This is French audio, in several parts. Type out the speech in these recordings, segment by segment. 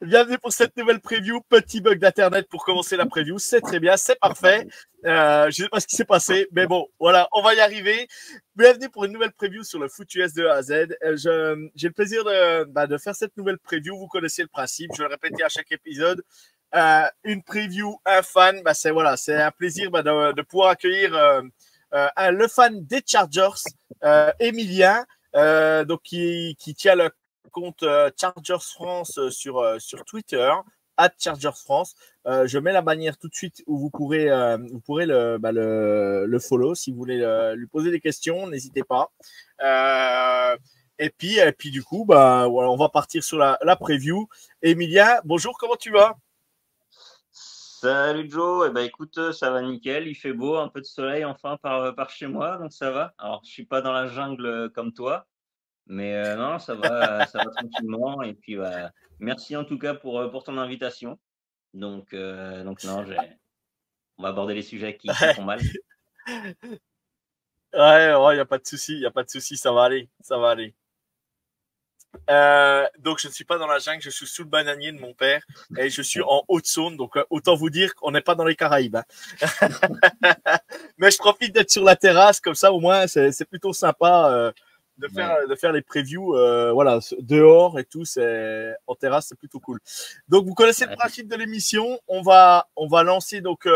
Bienvenue pour cette nouvelle preview. Petit bug d'internet pour commencer la preview. C'est très bien, c'est parfait. Je sais pas ce qui s'est passé, mais bon, voilà, on va y arriver. Bienvenue pour une nouvelle preview sur le foot US de A à Z. J'ai le plaisir de faire cette nouvelle preview. Vous connaissez le principe, je vais le répéter à chaque épisode. Une preview, un fan, c'est un plaisir de pouvoir accueillir le fan des Chargers, Emilien, donc qui tient le compte Chargers France sur Twitter, @ChargersFrance. Je mets la bannière tout de suite où vous pourrez le follow si vous voulez lui poser des questions, n'hésitez pas. Et puis du coup, voilà, on va partir sur la preview. Emilien, bonjour, comment tu vas? Salut Joe, eh ben écoute, ça va nickel, il fait beau, un peu de soleil enfin par chez moi, donc ça va. Alors je suis pas dans la jungle comme toi, mais non, ça va tranquillement. Et puis merci en tout cas pour ton invitation. Donc non, on va aborder les sujets qui font mal. Ouais, il n'y a pas de souci, il n'y a pas de souci, ça va aller, ça va aller. Donc je ne suis pas dans la jungle, je suis sous le bananier de mon père et je suis en Haute-Saône, donc autant vous dire qu'on n'est pas dans les Caraïbes. Hein. Mais je profite d'être sur la terrasse, comme ça au moins c'est plutôt sympa Ouais, de faire les previews, voilà, dehors et tout, c'est en terrasse, c'est plutôt cool. Donc vous connaissez le ouais, principe de l'émission, on va lancer donc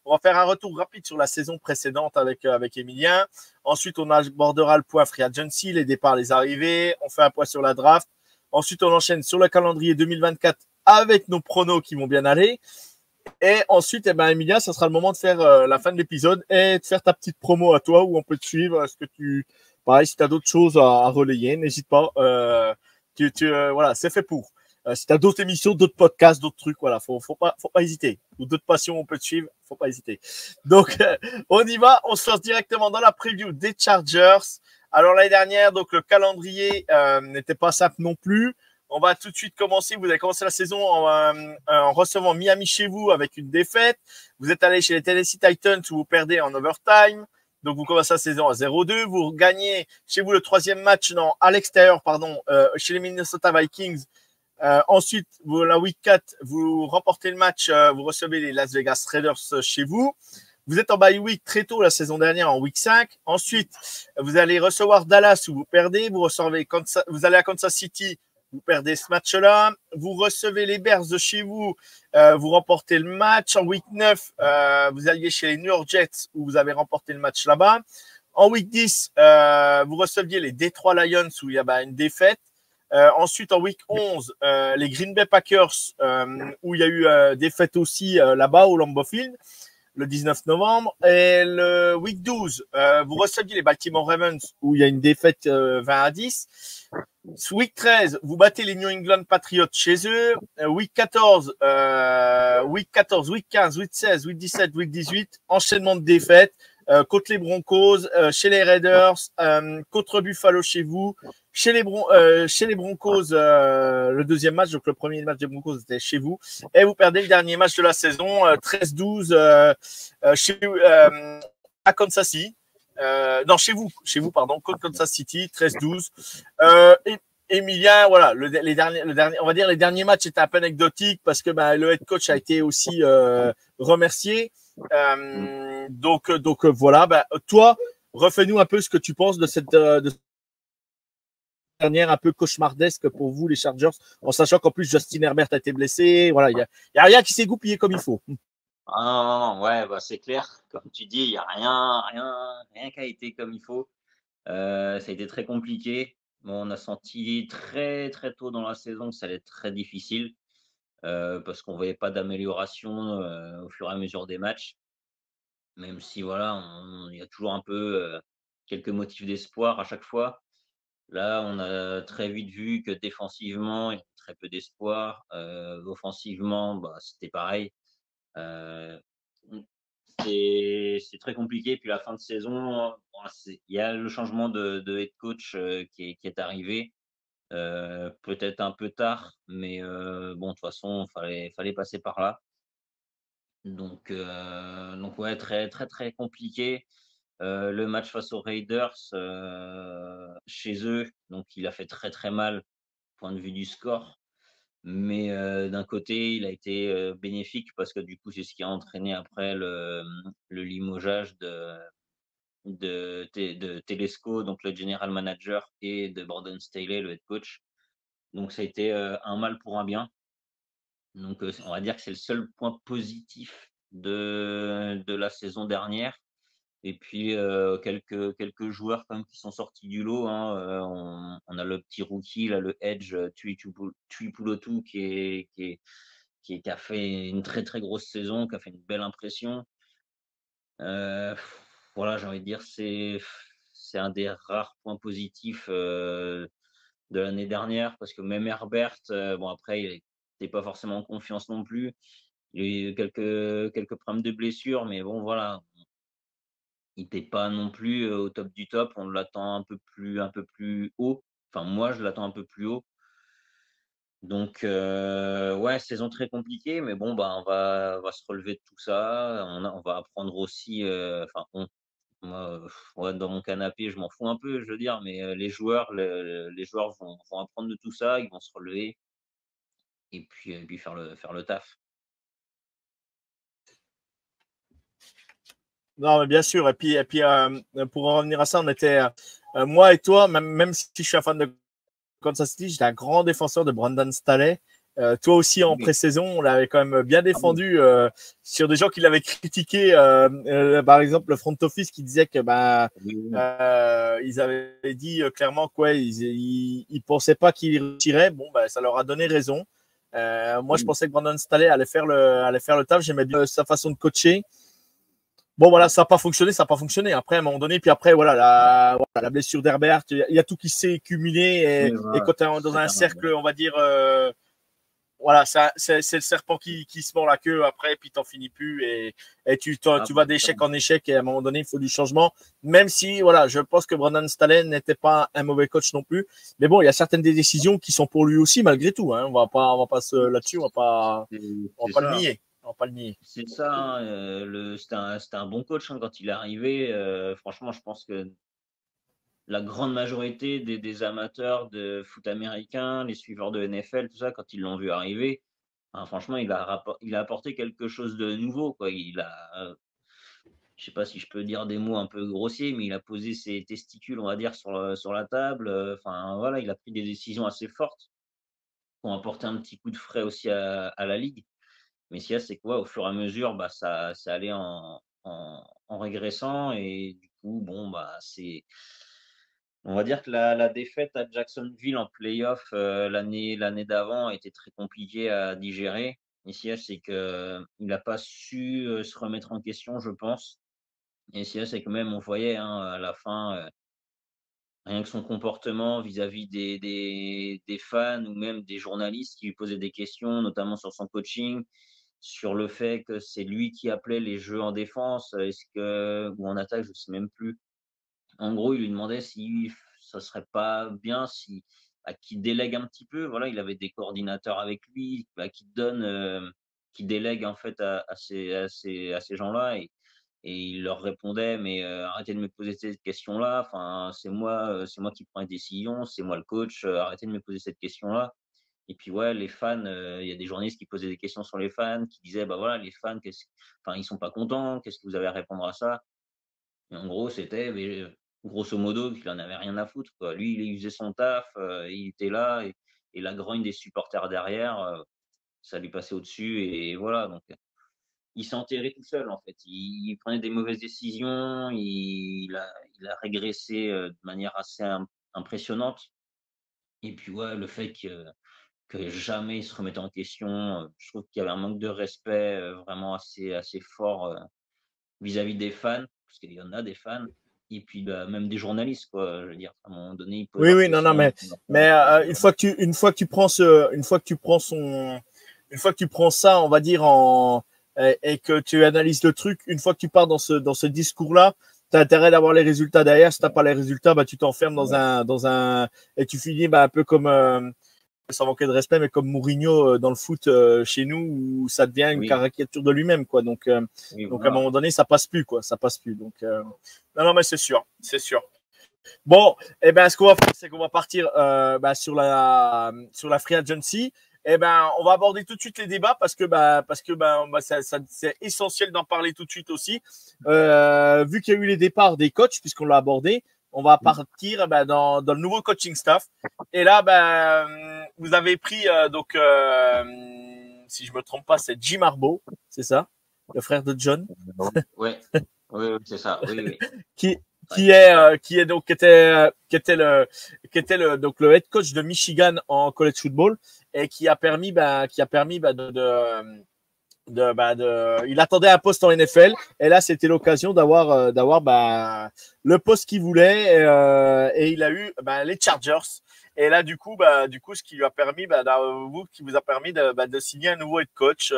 on va faire un retour rapide sur la saison précédente avec Emilien. Ensuite, on abordera le point free agency, les départs, les arrivées. On fait un point sur la draft. Ensuite, on enchaîne sur le calendrier 2024 avec nos pronos qui vont bien aller. Et ensuite, Emilia, ça sera le moment de faire la fin de l'épisode et de faire ta petite promo à toi où on peut te suivre. Est-ce que pareil, si tu as d'autres choses à relayer, n'hésite pas. Voilà, c'est fait pour. Si tu as d'autres émissions, d'autres podcasts, d'autres trucs, voilà, faut pas hésiter. Ou d'autres passions, on peut te suivre, faut pas hésiter. Donc, on y va, on se lance directement dans la preview des Chargers. Alors, l'année dernière, donc le calendrier n'était pas simple non plus. On va tout de suite commencer. Vous avez commencé la saison en recevant Miami chez vous avec une défaite. Vous êtes allé chez les Tennessee Titans où vous perdez en overtime. Donc, vous commencez la saison à 0-2. Vous gagnez chez vous le troisième match, à l'extérieur, pardon, chez les Minnesota Vikings. Ensuite, la week 4, vous remportez le match, vous recevez les Las Vegas Raiders chez vous. Vous êtes en bye week très tôt la saison dernière en week 5. Ensuite, vous allez recevoir Dallas où vous perdez. Vous allez à Kansas City, vous perdez ce match-là. Vous recevez les Bears de chez vous, vous remportez le match. En week 9, vous alliez chez les New York Jets où vous avez remporté le match là-bas. En week 10, vous receviez les Detroit Lions où il y a une défaite. Ensuite, en week 11, les Green Bay Packers, où il y a eu défaite aussi là-bas au Lambeau Field le 19 novembre. Et le week 12, vous receviez les Baltimore Ravens où il y a une défaite 20-10. Week 13, vous battez les New England Patriots chez eux. Week 14, week 14, week 15, week 16, week 17, week 18, enchaînement de défaites. Contre les Broncos, chez les Raiders, contre Buffalo chez vous, chez les Broncos, le deuxième match, donc le premier match des Broncos était chez vous, et vous perdez le dernier match de la saison, 13-12, à Kansas City. Non, chez vous, pardon, contre Kansas City, 13-12. Et Emilien, voilà, on va dire les derniers matchs étaient un peu anecdotiques parce que le head coach a été aussi remercié. mm. Donc voilà, toi, refais-nous un peu ce que tu penses de cette dernière un peu cauchemardesque pour vous, les Chargers, en sachant qu'en plus Justin Herbert a été blessé. Voilà, il y a rien qui s'est goupillé comme il faut. Ah non, non, non, ouais, c'est clair, comme tu dis, il y a rien qui a été comme il faut. Ça a été très compliqué. Bon, on a senti très, très tôt dans la saison que ça allait être très difficile. Parce qu'on voyait pas d'amélioration, au fur et à mesure des matchs. Même si voilà, il y a toujours un peu, quelques motifs d'espoir à chaque fois. Là, on a très vite vu que défensivement, il y avait très peu d'espoir. Offensivement, c'était pareil. Heu, mmh, c'est très compliqué. Puis la fin de saison, il y a le changement de head coach, qui est arrivé, peut-être un peu tard, mais bon, de toute façon, fallait passer par là. Donc ouais, très, très, très compliqué. Le match face aux Raiders, chez eux, donc il a fait très, très mal, point de vue du score. Mais d'un côté, il a été bénéfique parce que du coup, c'est ce qui a entraîné après le limogeage de Telesco, donc le general manager, et de Brandon Staley, le head coach. Donc ça a été un mal pour un bien. Donc on va dire que c'est le seul point positif de la saison dernière. Et puis quelques joueurs quand même qui sont sortis du lot, hein. On a le petit rookie là, le Edge Tuipulotu qui a fait une très, très grosse saison, qui a fait une belle impression. Heu, voilà, j'ai envie de dire, c'est un des rares points positifs, de l'année dernière parce que même Herbert, bon après il était pas forcément en confiance non plus. Il a eu quelques problèmes de blessures, mais bon voilà, il était pas non plus, au top du top. On l'attend un peu plus haut. Enfin moi je l'attends un peu plus haut. Donc ouais, saison très compliquée, mais bon, bah, on va se relever de tout ça. On va apprendre aussi, enfin moi, ouais, dans mon canapé, je m'en fous un peu, je veux dire, mais les joueurs vont apprendre de tout ça, ils vont se relever et puis faire le taf. Non, mais bien sûr. Pour en revenir à ça, on était, moi et toi, même si je suis un fan de Kansas City, j'étais un grand défenseur de Brandon Staley. Toi aussi en Oui, pré-saison, on l'avait quand même bien ah oui, défendu sur des gens qui l'avaient critiqué. Par exemple, le front office qui disait que oui, oui. ils avaient dit clairement quoi, ils pensaient pas qu'il retirait. Bon, ça leur a donné raison. Moi, je Oui. pensais que Brandon Staley allait faire le taf. J'aimais bien sa façon de coacher. Bon, voilà, ça n'a pas fonctionné, ça n'a pas fonctionné. Après, à un moment donné, puis après, voilà, la blessure d'Herbert, il y a tout qui s'est cumulé. Oui, Et voilà, quand tu es dans c'est un ça, cercle, on va dire, voilà, c'est le serpent qui se mord la queue après, puis t'en finis plus. ah Tu bah, vas c'est ça. d'échec en échec. Et à un moment donné, il faut du changement. Même si, voilà, je pense que Brandon Staley n'était pas un mauvais coach non plus. Mais bon, il y a certaines des décisions qui sont pour lui aussi, malgré tout. Hein. On va pas là-dessus, C'est on va c'est pas le ça. nier. On va pas le nier. C'est ça, hein, c'était un bon coach, hein, quand il est arrivé, franchement, je pense que la grande majorité des amateurs de foot américain, les suiveurs de NFL, tout ça, quand ils l'ont vu arriver, ben, franchement, il a apporté quelque chose de nouveau, quoi. Je sais pas si je peux dire des mots un peu grossiers, mais il a posé ses testicules, on va dire, sur la table, enfin, voilà, il a pris des décisions assez fortes qui ont apporté un petit coup de frais aussi à la ligue. Mais ce qu'il y a, c'est que, ouais, au fur et à mesure, bah, ça allait en régressant et du coup, bon, bah, on va dire que la défaite à Jacksonville en playoff, l'année d'avant était très compliquée à digérer. Et ce qu'il y a, c'est qu'il n'a pas su, se remettre en question, je pense. Et ce qu'il y a, c'est que même on voyait, hein, à la fin, rien que son comportement vis-à-vis des fans ou même des journalistes qui lui posaient des questions, notamment sur son coaching, sur le fait que c'est lui qui appelait les jeux en défense, est-ce que ou en attaque, je sais même plus. En gros, il lui demandait si ça serait pas bien si qu'il délègue un petit peu. Voilà, il avait des coordinateurs avec lui, qui délègue en fait à ces gens-là et il leur répondait: «Mais, arrêtez de me poser cette question-là, enfin, c'est moi qui prends les décisions, c'est moi le coach, arrêtez de me poser cette question-là». Et puis ouais, les fans, il y a des journalistes qui posaient des questions sur les fans, qui disaient: «Bah voilà, les fans, enfin, ils sont pas contents, qu'est-ce que vous avez à répondre à ça?» Et en gros, c'était, mais, grosso modo, qu'il en avait rien à foutre, quoi. Lui, il faisait son taf, il était là et la grogne des supporters derrière, ça lui passait au-dessus et voilà, donc il s'est enterré tout seul, en fait. Il prenait des mauvaises décisions, il a régressé, de manière assez impressionnante et puis, ouais, le fait que jamais il se remettait en question, je trouve qu'il y avait un manque de respect, vraiment assez fort, vis-à-vis des fans, parce qu'il y en a des fans et puis, bah, même des journalistes, quoi. Je veux dire, à un moment donné, ils posent Oui, leurs oui, non, non, questions, ils font leurs taf, une fois que tu prends ça, on va dire et que tu analyses le truc, une fois que tu pars dans ce discours-là, tu as intérêt d'avoir les résultats derrière. Si t'as pas les résultats, tu t'enfermes ouais, et tu finis, un peu comme, sans manquer de respect, mais comme Mourinho dans le foot chez nous, où ça devient une oui, caricature de lui-même, quoi. oui, Donc à un voilà. moment donné, ça passe plus, quoi. Ça passe plus. Non, non, mais c'est sûr, c'est sûr. Bon, ce qu'on va faire, c'est qu'on va partir sur la free agency. Eh ben, on va aborder tout de suite les débats parce que c'est essentiel d'en parler tout de suite aussi. Vu qu'il y a eu les départs des coachs, puisqu'on l'a abordé, on va partir dans le nouveau coaching staff. Et là, vous avez pris si je me trompe pas, c'est Jim Harbaugh, c'est ça, le frère de John. Ouais, oui, c'est ça. Oui, oui. qui était donc le head coach de Michigan en college football et qui a permis il attendait un poste en NFL et là c'était l'occasion d'avoir le poste qu'il voulait et il a eu les Chargers et là du coup ce qui lui a permis qui vous a permis de signer un nouveau head coach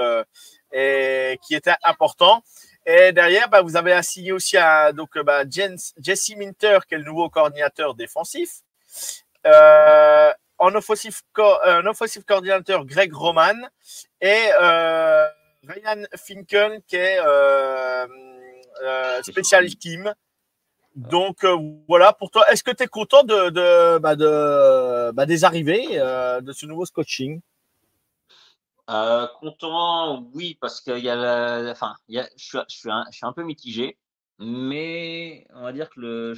et qui était important. Et derrière, vous avez assigné aussi Jesse Minter, qui est le nouveau coordinateur défensif. En offensive coordinateur, Greg Roman. Et Ryan Finkel, qui est special team. Donc voilà, pour toi, est-ce que tu es content des arrivées de ce nouveau coaching? Content, oui, parce qu'il y a je suis un peu mitigé, mais on va dire que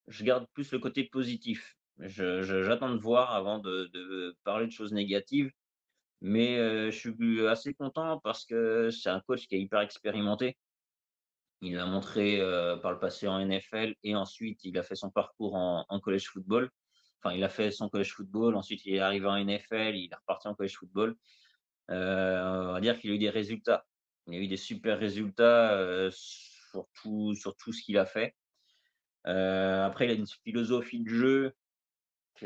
je garde plus le côté positif. J'attends de voir avant de parler de choses négatives, mais je suis assez content parce que c'est un coach qui est hyper expérimenté. Il l'a montré, par le passé en NFL et ensuite il a fait son parcours en college football. Enfin, il a fait son college football, ensuite il est arrivé en NFL, il est reparti en college football. On va dire qu'il a eu des résultats. Il a eu des super résultats, sur tout ce qu'il a fait. Après il a une philosophie de jeu qui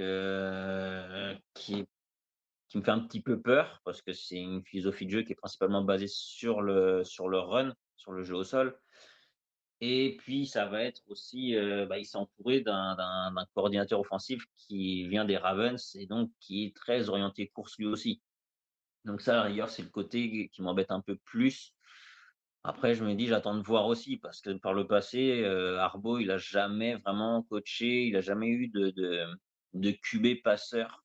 me fait un petit peu peur parce que c'est une philosophie de jeu qui est principalement basée sur le run, sur le jeu au sol. Et puis ça va être aussi, il s'est entouré d'un coordinateur offensif qui vient des Ravens et donc qui est très orienté course lui aussi. Donc ça, à la rigueur, c'est le côté qui m'embête un peu plus. Après, je me dis, j'attends de voir aussi parce que par le passé, Harbaugh, il a jamais vraiment coaché, il a jamais eu de QB passeur,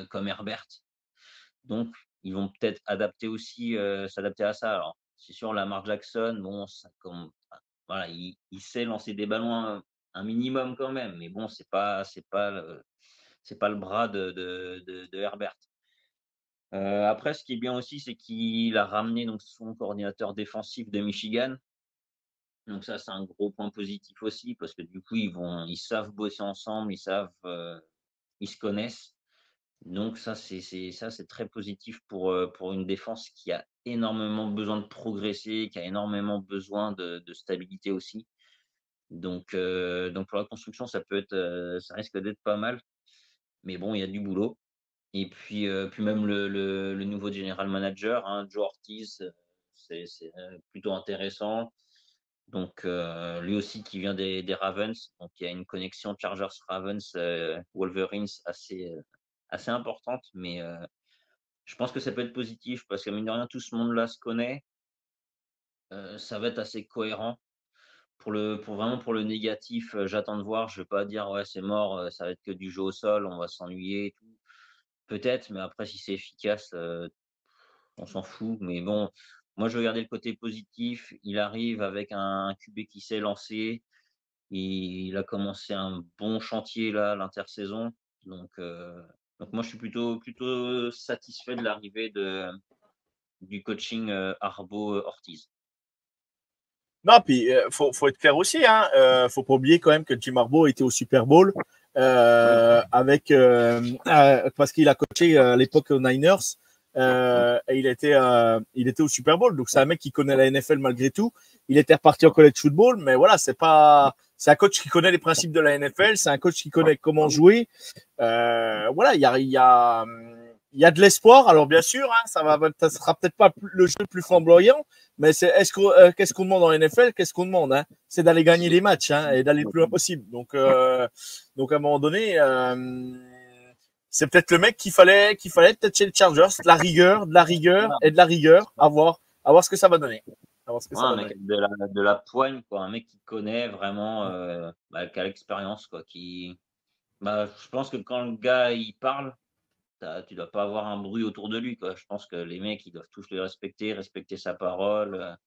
comme Herbert. Donc ils vont peut-être adapter aussi, s'adapter à ça. Alors, c'est sûr, Lamar Jackson, bon, ça voilà, il sait lancer des ballons un minimum quand même, mais bon, c'est pas le bras de Herbert. Après, ce qui est bien aussi, c'est qu'il a ramené donc son coordinateur défensif de Michigan. Donc ça, c'est un gros point positif aussi parce que du coup, ils savent bosser ensemble, ils se connaissent. Donc ça, c'est très positif pour une défense qui a énormément besoin de progresser, qui a énormément besoin de stabilité aussi. Donc pour la construction, ça risque d'être pas mal. Mais bon, il y a du boulot. Et puis même le nouveau general manager, hein, Joe Ortiz, c'est plutôt intéressant. Donc lui aussi qui vient des Ravens, donc il y a une connexion Chargers-Ravens, Wolverines assez importante, mais je pense que ça peut être positif parce que mine de rien, tout ce monde-là se connaît. Ça va être assez cohérent. Pour le négatif, j'attends de voir. Je vais pas dire: «Ouais, c'est mort, ça va être que du jeu au sol, on va s'ennuyer et tout». Peut-être, mais après si c'est efficace, on s'en fout. Mais bon, moi je veux garder le côté positif. Il arrive avec un QB qui sait lancer. Il a commencé un bon chantier là, l'intersaison. Donc donc moi je suis plutôt satisfait de l'arrivée du coaching, Harbaugh-Ortiz. Non, puis faut être clair aussi, hein. Faut pas oublier quand même que Jim Harbaugh était au Super Bowl Oui, parce qu'il a coaché à l'époque aux Niners et il était au Super Bowl. Donc c'est un mec qui connaît la NFL malgré tout. Il était reparti en college football, mais voilà, c'est un coach qui connaît les principes de la NFL, c'est un coach qui connaît comment jouer. Voilà, il y a de l'espoir. Alors bien sûr, hein, ça sera peut-être pas le jeu le plus flamboyant, mais qu'est-ce qu'on demande en NFL? Qu'est-ce qu'on demande, hein? C'est d'aller gagner les matchs, hein, et d'aller le plus loin possible. Donc à un moment donné, c'est peut-être le mec qu'il fallait peut-être chez les Chargers, de la rigueur et de la rigueur. À voir ce que ça va donner. À voir ce que ouais, ça un va mec donner. avec de la poigne, quoi, un mec qui connaît vraiment, qui a l'expérience, quoi, je pense que quand le gars il parle, tu dois pas avoir un bruit autour de lui, quoi. Je pense que les mecs, ils doivent tous le respecter, respecter sa parole,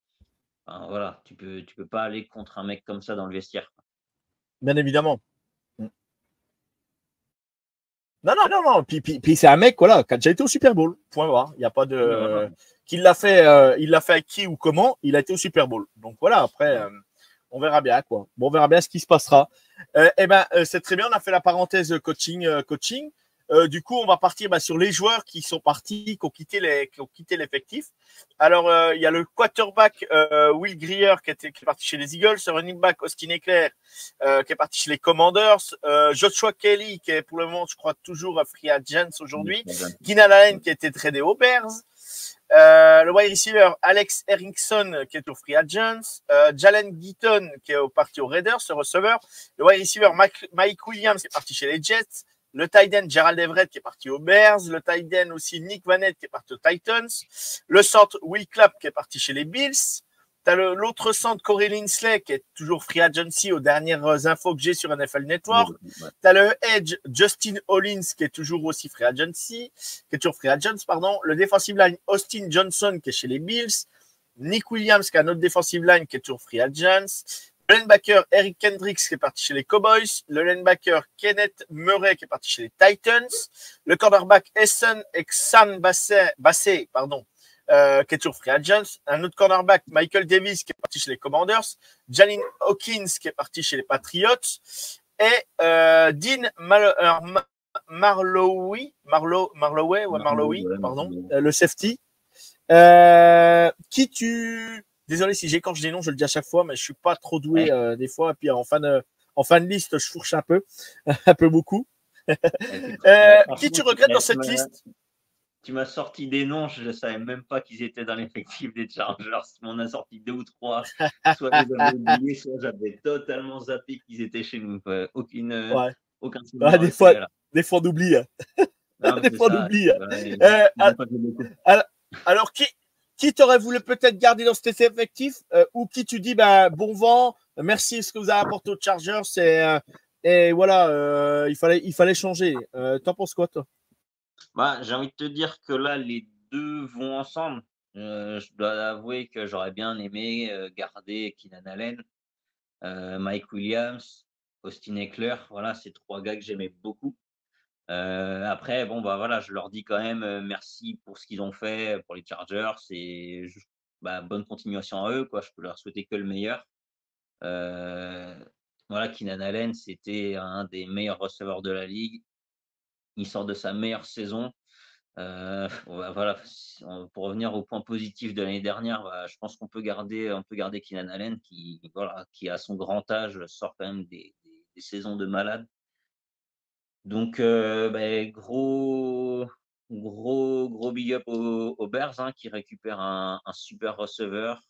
enfin voilà, tu peux pas aller contre un mec comme ça dans le vestiaire, quoi. Bien évidemment. Mm. Non, non, non, non. Puis c'est un mec, voilà, qui a déjà été au Super Bowl. Point barre. Il n'y a pas Oui, voilà. de. Il l'a fait avec qui ou comment, il a été au Super Bowl. Donc voilà, après, on verra bien, quoi. Bon, on verra bien ce qui se passera. C'est très bien. On a fait la parenthèse coaching. Du coup, on va partir sur les joueurs qui sont partis, qui ont quitté l'effectif. Alors, il y a le quarterback Will Grier qui est parti chez les Eagles, le running back Austin Eckler qui est parti chez les Commanders, Joshua Kelly qui est pour le moment, je crois, toujours à free agent aujourd'hui, Keenan Allen qui a été tradé aux Bears, le wide receiver Alex Erickson qui est au free agents, Jalen Guyton qui est parti aux Raiders, le receveur, le wide receiver Mike Williams qui est parti chez les Jets, le tight end Gerald Everett qui est parti aux Bears, le tight end aussi Nick Vanette qui est parti aux Titans, le centre Will Clapp qui est parti chez les Bills. T'as l'autre centre Corey Linsley qui est toujours free agency aux dernières infos que j'ai sur NFL Network. T'as le edge Justin Hollins qui est toujours aussi free agency, qui est toujours free agents, pardon. Le defensive line Austin Johnson qui est chez les Bills. Nick Williams qui a notre defensive line qui est toujours free agents. Le linebacker Eric Kendricks qui est parti chez les Cowboys. Le linebacker Kenneth Murray qui est parti chez les Titans. Le cornerback Essen Exan Bassey, pardon, qui est toujours free agents. Un autre cornerback, Michael Davis, qui est parti chez les Commanders. Jalin Hawkins, qui est parti chez les Patriots. Et Dean Marlowe, pardon, le safety. Désolé si j'écorche des noms, je le dis à chaque fois, mais je suis pas trop doué des fois. Et puis en fin de liste, je fourche un peu, un peu beaucoup. Qui tu regrettes dans cette liste? Tu m'as sorti des noms, je ne savais même pas qu'ils étaient dans l'effectif des Chargers. Tu m'en as sorti 2 ou 3. Soit je les avais oubliés, soit j'avais totalement zappé qu'ils étaient chez nous. Aucun Ouais, souvenir de ces gars-là. des fois on oublie. Non, mais Des c'est fois on ça. oublie. Ouais, Alors, qui t'aurait voulu peut-être garder dans cet effectif ou qui tu dis bon vent, merci ce que vous avez apporté aux Chargers et voilà, il fallait changer. T'en penses quoi, toi? j'ai envie de te dire que là, les 2 vont ensemble. Je dois avouer que j'aurais bien aimé, garder Keenan Allen, Mike Williams, Austin Ekeler. Voilà, c'est 3 gars que j'aimais beaucoup. Après, bon, voilà, je leur dis quand même, merci pour ce qu'ils ont fait pour les Chargers et bonne continuation à eux, quoi. Je peux leur souhaiter que le meilleur. Heu, voilà, Keenan Allen, c'était un des meilleurs receveurs de la ligue. Il sort de sa meilleure saison. Voilà, pour revenir au point positif de l'année dernière, je pense qu'on peut garder Keenan Allen qui, voilà, qui à son grand âge sort quand même des saisons de malade. Donc gros big up aux Bears, hein, qui récupèrent un super receveur.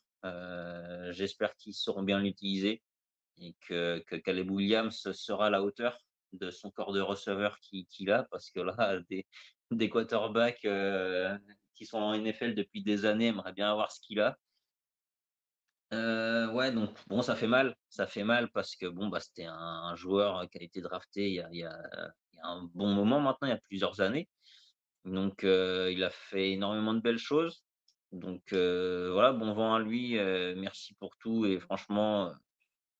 J'espère qu'ils sauront bien l'utiliser et que Caleb Williams sera à la hauteur de son corps de receveur qu'il a parce que là, des quarterbacks, qui sont en NFL depuis des années aimeraient bien avoir ce qu'il a. Ouais, donc bon, ça fait mal parce que bon, c'était un joueur qui a été drafté il y a un bon moment maintenant, il y a plusieurs années. Donc il a fait énormément de belles choses. Donc voilà, bon vent à lui, merci pour tout et franchement,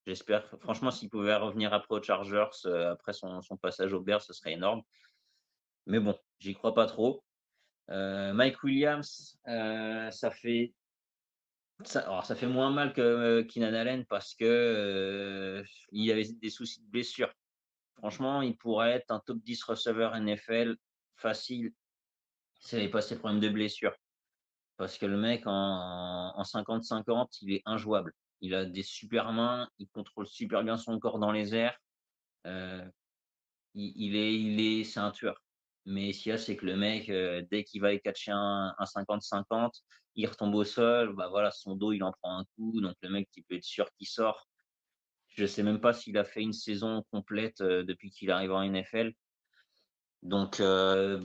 j'espère franchement s'il pouvait revenir après aux Chargers, après son passage aux Bears, ce serait énorme. Mais bon, j'y crois pas trop. Mike Williams, ça fait moins mal que, Keenan Allen parce que, il avait des soucis de blessure. Franchement, il pourrait être un top 10 receveur NFL facile s'il avait pas ces problèmes de blessure. Parce que le mec en 50-50, il est injouable. Il a des super mains, il contrôle super bien son corps dans les airs, heu, c'est un tueur. Mais ce qu'il y a, c'est que le mec, dès qu'il va y catcher un 50-50, il retombe au sol, voilà, son dos, il en prend un coup, donc le mec, tu peux être sûr qu'il sort. Je sais même pas s'il a fait une saison complète, depuis qu'il arrive en NFL. Donc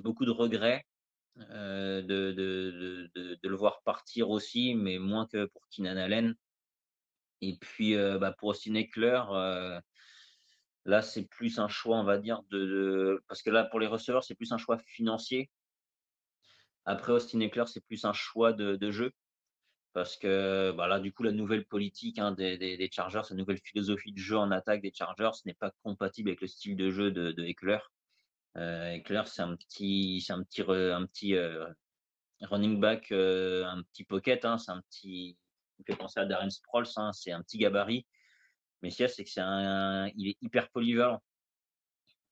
beaucoup de regrets, de le voir partir aussi, mais moins que pour Keenan Allen et puis, pour Austin Ekeler, Là, c'est plus un choix, on va dire, parce que là, pour les receveurs, c'est plus un choix financier. Après, Austin Ekeler, c'est plus un choix de jeu. Parce que bah là, du coup, la nouvelle politique des Chargers, la nouvelle philosophie de jeu en attaque des Chargers n'est pas compatible avec le style de jeu de Ekeler. Ekeler, c'est un petit running back, un petit pocket. Hein, il me fait penser à Darren Sproles. Hein, c'est un petit gabarit. Mais ce qu'il y a, c'est il est hyper polyvalent.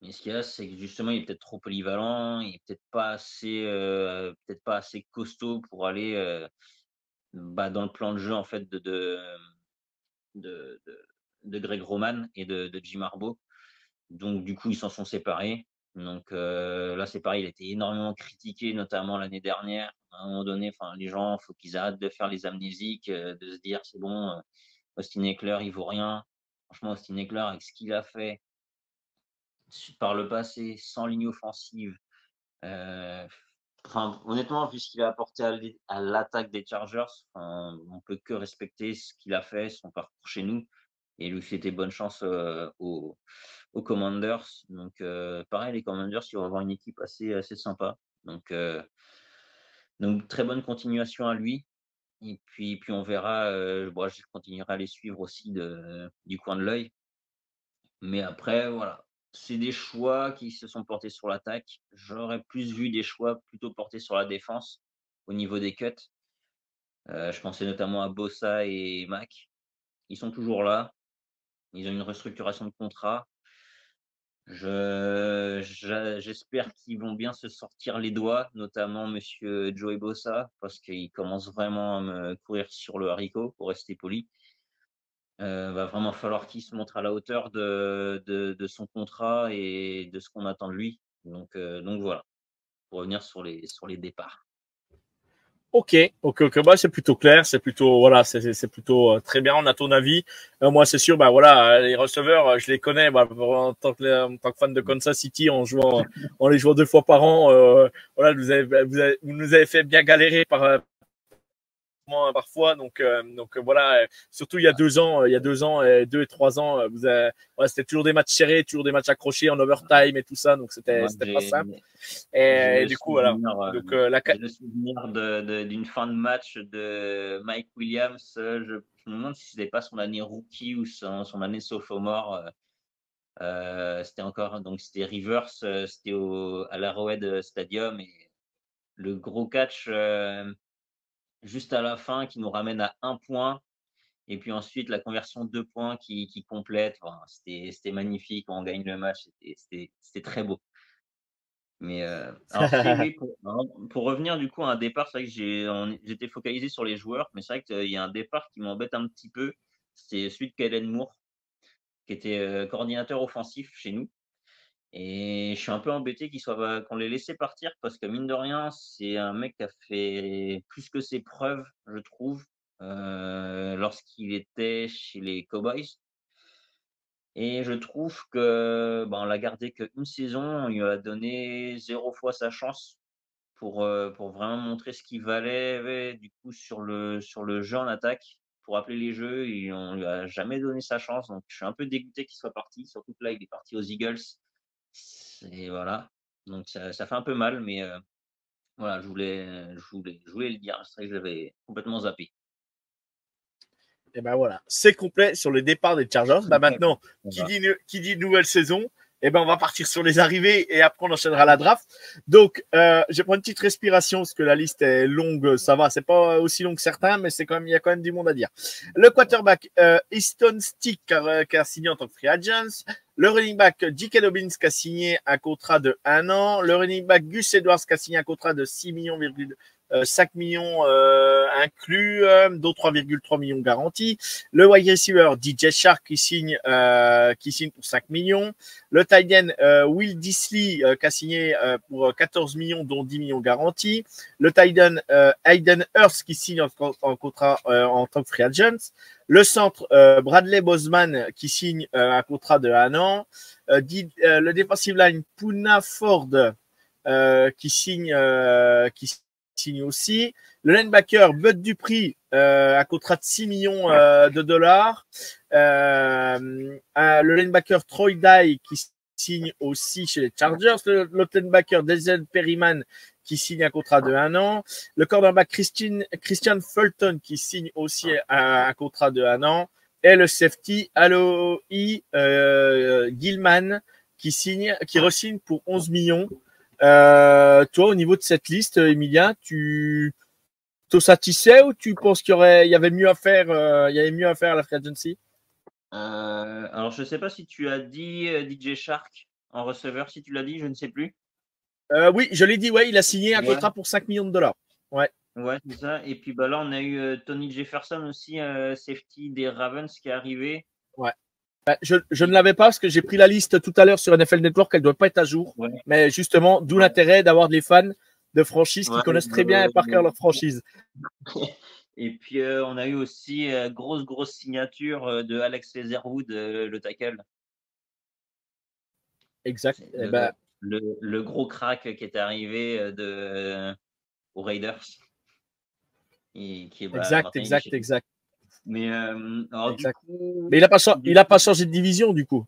Mais ce qu'il y a, c'est que justement, il est peut-être trop polyvalent, il est peut-être pas assez costaud pour aller dans le plan de jeu en fait de, de, de Greg Roman et de Jim Harbaugh. Donc du coup, ils s'en sont séparés. Donc là, c'est pareil, il a été énormément critiqué, notamment l'année dernière. À un moment donné, les gens, il faut qu'ils arrêtent de faire les amnésiques, de se dire c'est bon, Austin Ekeler, il vaut rien. Franchement, Austin Ekeler, avec ce qu'il a fait par le passé, sans ligne offensive, honnêtement, vu ce qu'il a apporté à l'attaque des Chargers, on peut que respecter ce qu'il a fait, son parcours chez nous, et lui souhaiter bonne chance aux Commanders. Donc, pareil, les Commanders, ils vont avoir une équipe assez sympa. Donc, très bonne continuation à lui. Et puis on verra. Je continuerai à les suivre aussi du coin de l'œil. Mais après, voilà, c'est des choix qui se sont portés sur l'attaque. J'aurais plus vu des choix plutôt portés sur la défense au niveau des cuts. Je pensais notamment à Bossa et Mac. Ils sont toujours là. Ils ont une restructuration de contrat. J'espère qu'ils vont bien se sortir les doigts, notamment monsieur Joey Bossa, parce qu'il commence vraiment à me courir sur le haricot, pour rester poli. Va vraiment falloir qu'il se montre à la hauteur de son contrat et de ce qu'on attend de lui. Donc voilà, pour revenir sur les départs. Ok. Bah, c'est plutôt clair, c'est plutôt voilà, c'est plutôt très bien. On a ton avis. Moi, c'est sûr. Bah voilà, les receveurs, je les connais. Bah, en tant que fan de Kansas City, en les jouant 2 fois par an. Voilà, vous nous avez fait bien galérer parfois. Donc voilà, surtout il y a 2 ans, 2 et 3 ans, voilà, c'était toujours des matchs serrés, toujours des matchs accrochés en overtime et tout ça. Donc Moi, c'était pas simple. j'ai Et le du coup voilà. souvenir, Donc j'ai le souvenir d'une fin de match de Mike Williams. Je me demande si c'était pas son année rookie ou son année sophomore. C'était Rivers, c'était à l'Arrowhead Stadium, et le gros catch juste à la fin qui nous ramène à 1 point, et puis ensuite la conversion 2 points qui complète. C'était magnifique, on gagne le match, c'était très beau. Mais alors oui, pour revenir du coup à un départ, c'est vrai que j'étais focalisé sur les joueurs, mais c'est vrai qu'il y a un départ qui m'embête un petit peu. C'est celui de Kellen Moore, qui était coordinateur offensif chez nous. Et je suis un peu embêté qu'on l'ait laissé partir, parce que mine de rien, c'est un mec qui a fait plus que ses preuves, je trouve, lorsqu'il était chez les Cowboys. Et je trouve on l'a gardé qu'une saison, on lui a donné 0 fois sa chance pour vraiment montrer ce qu'il valait, ouais, du coup, sur le jeu en attaque, pour appeler les jeux, et on lui a jamais donné sa chance. Donc je suis un peu dégoûté qu'il soit parti, surtout que là, il est parti aux Eagles. Et voilà. Donc ça fait un peu mal, mais voilà, je voulais le dire. C'est vrai que j'avais complètement zappé. et ben voilà, c'est complet sur le départ des Chargers. Bah maintenant, Voilà. qui dit nouvelle saison, et ben on va partir sur les arrivées et après on enchaînera la draft. Donc je prends une petite respiration parce que la liste est longue, ça va, c'est pas aussi long que certains, mais il y a quand même du monde à dire. Le quarterback Easton Stick qui a signé en tant que free agent. Le running back J.K. Dobbins qui a signé un contrat de 1 an. Le running back Gus Edwards qui a signé un contrat de 6 millions, 5 millions inclus, dont 3,3 millions garantis. Le wide receiver DJ Shark qui signe pour 5 millions. Le tight end Will Disley qui a signé pour 14 millions, dont 10 millions garantis. Le tight end Hayden Hurst qui signe en contrat en tant que free agent. Le centre Bradley Bozeman qui signe un contrat de 1 an. Le defensive line Poona Ford qui signe aussi. Le linebacker Bud Dupree, un contrat de 6 millions de dollars. le linebacker Troy Dye qui signe aussi chez les Chargers, le linebacker Denzel Perryman qui signe un contrat de 1 an, le cornerback Christian Fulton qui signe aussi un contrat de 1 an, et le safety Aloy Gilman qui re-signe pour 11 millions. Toi, au niveau de cette liste, Emilia, tu te satisfais ou tu penses qu'il y avait mieux à faire, à la free agency? Alors, je ne sais pas si tu as dit DJ Shark en receveur, si tu l'as dit, je ne sais plus. Oui, je l'ai dit, ouais, il a signé un contrat pour 5 millions de dollars. Ouais. Ouais, c'est ça. Et puis là, on a eu Tony Jefferson aussi, safety des Ravens qui est arrivé. Ouais. Je ne l'avais pas parce que j'ai pris la liste tout à l'heure sur NFL Network, elle ne doit pas être à jour. Ouais. Mais justement, d'où l'intérêt d'avoir des fans de franchises qui connaissent très bien et par cœur leur franchise. Et puis, on a eu aussi grosse signature de Alex Leatherwood, le tackle. Exact. Le gros crack qui est arrivé aux Raiders. Et qui est, exact. Mais alors, exact. Du coup, mais il n'a pas changé de division du coup.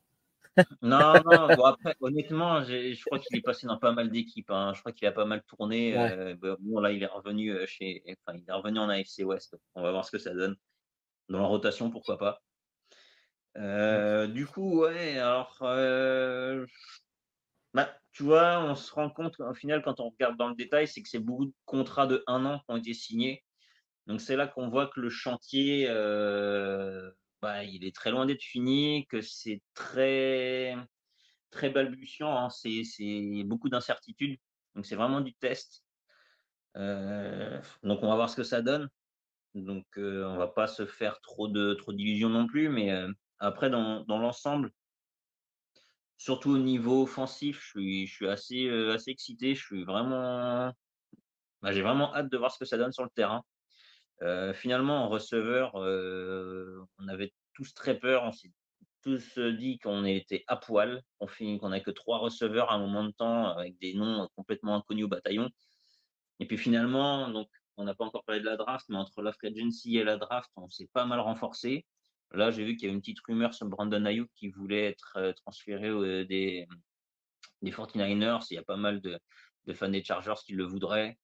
Non. Bon, après, honnêtement, je crois qu'il est passé dans pas mal d'équipes. Hein. Je crois qu'il a pas mal tourné. Ouais. Bon, là, il est revenu il est revenu en AFC West. On va voir ce que ça donne. Dans la rotation, pourquoi pas. Du coup, ouais, alors, tu vois, on se rend compte, au final, quand on regarde dans le détail, c'est que c'est beaucoup de contrats de 1 an qui ont été signés. Donc, c'est là qu'on voit que le chantier, il est très loin d'être fini, que c'est très, très balbutiant. Hein. C'est beaucoup d'incertitudes. Donc, c'est vraiment du test. Donc, on va voir ce que ça donne. Donc, on va pas se faire trop d'illusions non plus. Mais après, dans l'ensemble, surtout au niveau offensif, je suis assez excité. Je suis vraiment, j'ai vraiment hâte de voir ce que ça donne sur le terrain. Finalement, en receveur, on avait tous très peur. On s'est tous dit qu'on était à poil. Qu'on n'a que 3 receveurs à un moment de temps avec des noms complètement inconnus au bataillon. Et puis finalement, donc, on n'a pas encore parlé de la draft, mais entre la free agency et la draft, on s'est pas mal renforcé. Là, j'ai vu qu'il y a une petite rumeur sur Brandon Ayuk qui voulait être transféré des 49ers. Il y a pas mal de fans des Chargers qui le voudraient.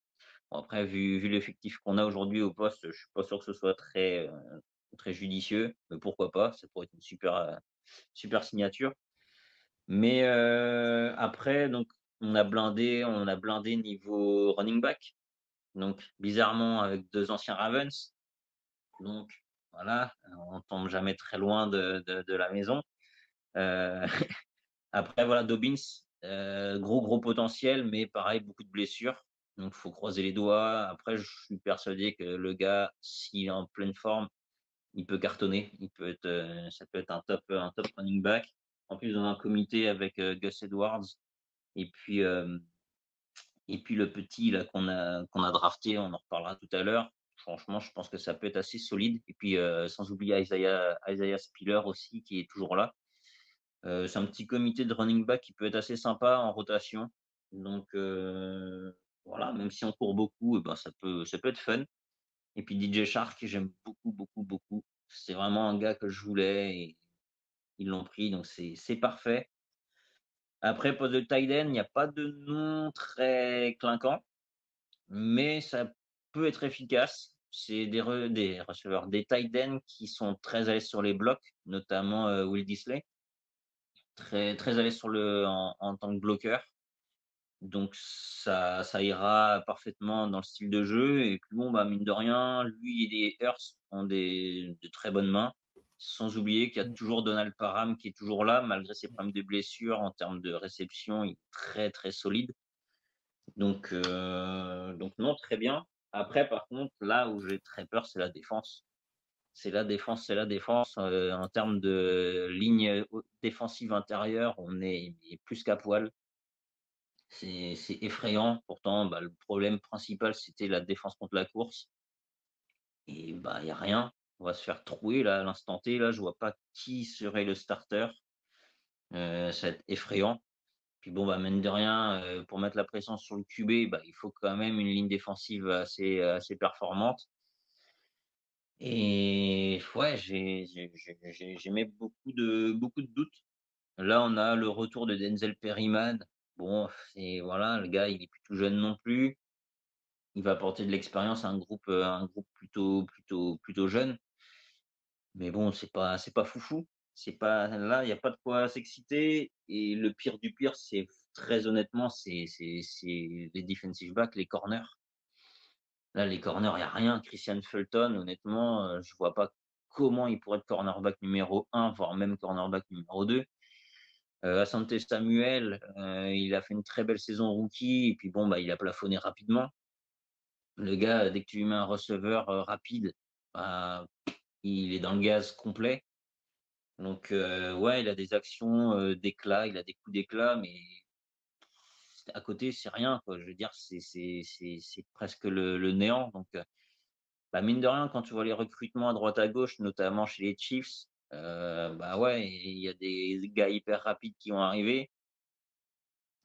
Bon, après, vu l'effectif qu'on a aujourd'hui au poste, je suis pas sûr que ce soit très judicieux, mais pourquoi pas, ça pourrait être une super signature. Mais après, donc, on a blindé niveau running back. Donc, bizarrement, avec 2 anciens Ravens. Donc, voilà, on tombe jamais très loin de la maison. Après, voilà, Dobbins, gros potentiel, mais pareil, beaucoup de blessures. Donc, il faut croiser les doigts. Après, je suis persuadé que le gars, s'il est en pleine forme, il peut cartonner. Ça peut être un top running back. En plus, on a un comité avec Gus Edwards. Et puis le petit là qu'on a drafté, on en reparlera tout à l'heure. Franchement, je pense que ça peut être assez solide. Et puis, sans oublier Isaiah Spiller aussi, qui est toujours là. C'est un petit comité de running back qui peut être assez sympa en rotation. Donc, voilà, même si on court beaucoup, ça peut être fun. Et puis DJ Shark, j'aime beaucoup. C'est vraiment un gars que je voulais et ils l'ont pris, donc c'est parfait. Après, poste de tight end, il n'y a pas de nom très clinquant, mais ça peut être efficace. C'est des receveurs, des tight ends qui sont très à l'aise sur les blocs, notamment Will Disley, très à l'aise en tant que bloqueur. Donc ça ira parfaitement dans le style de jeu. Et puis bon, mine de rien, lui et les Hurts ont de très bonnes mains. Sans oublier qu'il y a toujours Donald Parham qui est toujours là, malgré ses problèmes de blessure. En termes de réception, il est très solide. Donc non, très bien. Après, par contre, là où j'ai très peur, c'est la défense. C'est la défense. En termes de ligne défensive intérieure, on est plus qu'à poil. C'est effrayant. Pourtant, le problème principal, c'était la défense contre la course. Et il n'y a rien. On va se faire trouer là, à l'instant T. Là, je vois pas qui serait le starter. Ça va être effrayant. Puis bon, mine de rien, pour mettre la pression sur le QB, il faut quand même une ligne défensive assez performante. Et ouais, j'émets beaucoup de doutes. Là, on a le retour de Denzel Perryman. Bon, c'est voilà, le gars, il est plus tout jeune non plus. Il va apporter de l'expérience à un groupe plutôt jeune. Mais bon, c'est pas foufou. C'est pas là, il y a pas de quoi s'exciter et le pire du pire, c'est très honnêtement, c'est les defensive backs, les corners. Là, les corners, il y a rien. Christian Fulton, honnêtement, je vois pas comment il pourrait être cornerback numéro un, voire même cornerback numéro 2. Asante Samuel, il a fait une très belle saison rookie et puis bon, bah, il a plafonné rapidement. Le gars, dès que tu lui mets un receveur, rapide, bah, il est dans le gaz complet. Donc ouais, il a des actions, d'éclat, il a des coups d'éclat, mais à côté, c'est rien, quoi. Je veux dire, c'est presque le néant. Donc bah, mine de rien, quand tu vois les recrutements à droite à gauche, notamment chez les Chiefs, bah, ouais, il y a des gars hyper rapides qui vont arriver.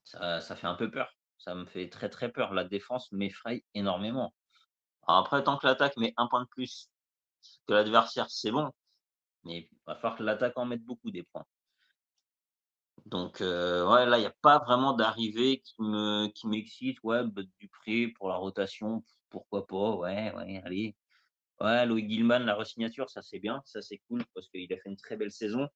Ça fait un peu peur. Ça me fait très, très peur. La défense m'effraie énormément. Alors après, tant que l'attaque met un point de plus que l'adversaire, c'est bon, mais il va falloir que l'attaque en mette beaucoup des points. Donc ouais, là, il y a pas vraiment d'arrivée qui m'excite. Ouais, Bud Dupré pour la rotation, pourquoi pas? Ouais, ouais, allez. Ouais, Loïc Gilman, la re-signature, ça c'est bien, ça c'est cool parce qu'il a fait une très belle saison.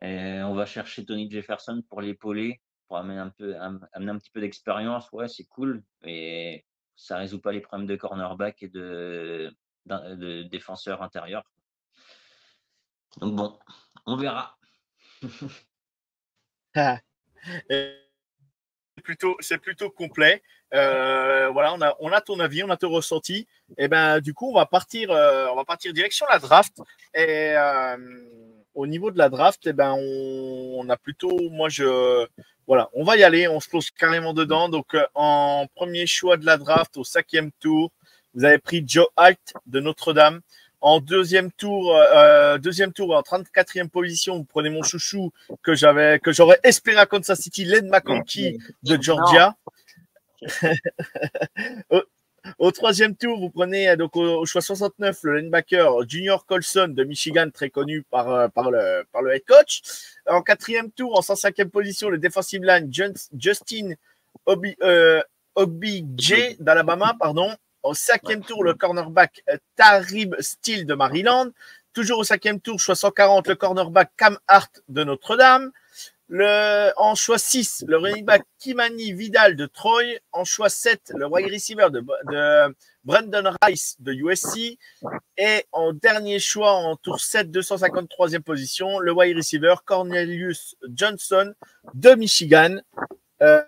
Et on va chercher Tony Jefferson pour l'épauler, pour amener un petit peu d'expérience. Ouais, c'est cool, mais ça résout pas les problèmes de cornerback et de défenseur intérieur. Donc bon, on verra. Et c'est plutôt complet. Voilà, on a ton avis, on a ton ressenti. Et ben, du coup, on va partir direction la draft. Et au niveau de la draft, et ben, on a plutôt, voilà, on va y aller, on se pose carrément dedans. Donc, en premier choix de la draft, au 5e tour, vous avez pris Joe Alt de Notre-Dame. En deuxième tour, en 34e position, vous prenez mon chouchou que j'aurais espéré à Kansas City, Len McConkey de Non. Georgia. Au, au troisième tour, vous prenez donc au choix 69 le linebacker Junior Colson de Michigan, très connu par le head coach. En quatrième tour, en 105e position, le defensive line Justin Ogbije d'Alabama, pardon. Au cinquième tour, le cornerback Tarib Steele de Maryland. Toujours au cinquième tour, choix 140, le cornerback Cam Hart de Notre-Dame. En choix 6, le running back Kimani Vidal de Troy. En choix 7, le wide receiver de Brandon Rice de USC. Et en dernier choix, en tour 7, 253e position, le wide receiver Cornelius Johnson de Michigan. Euh,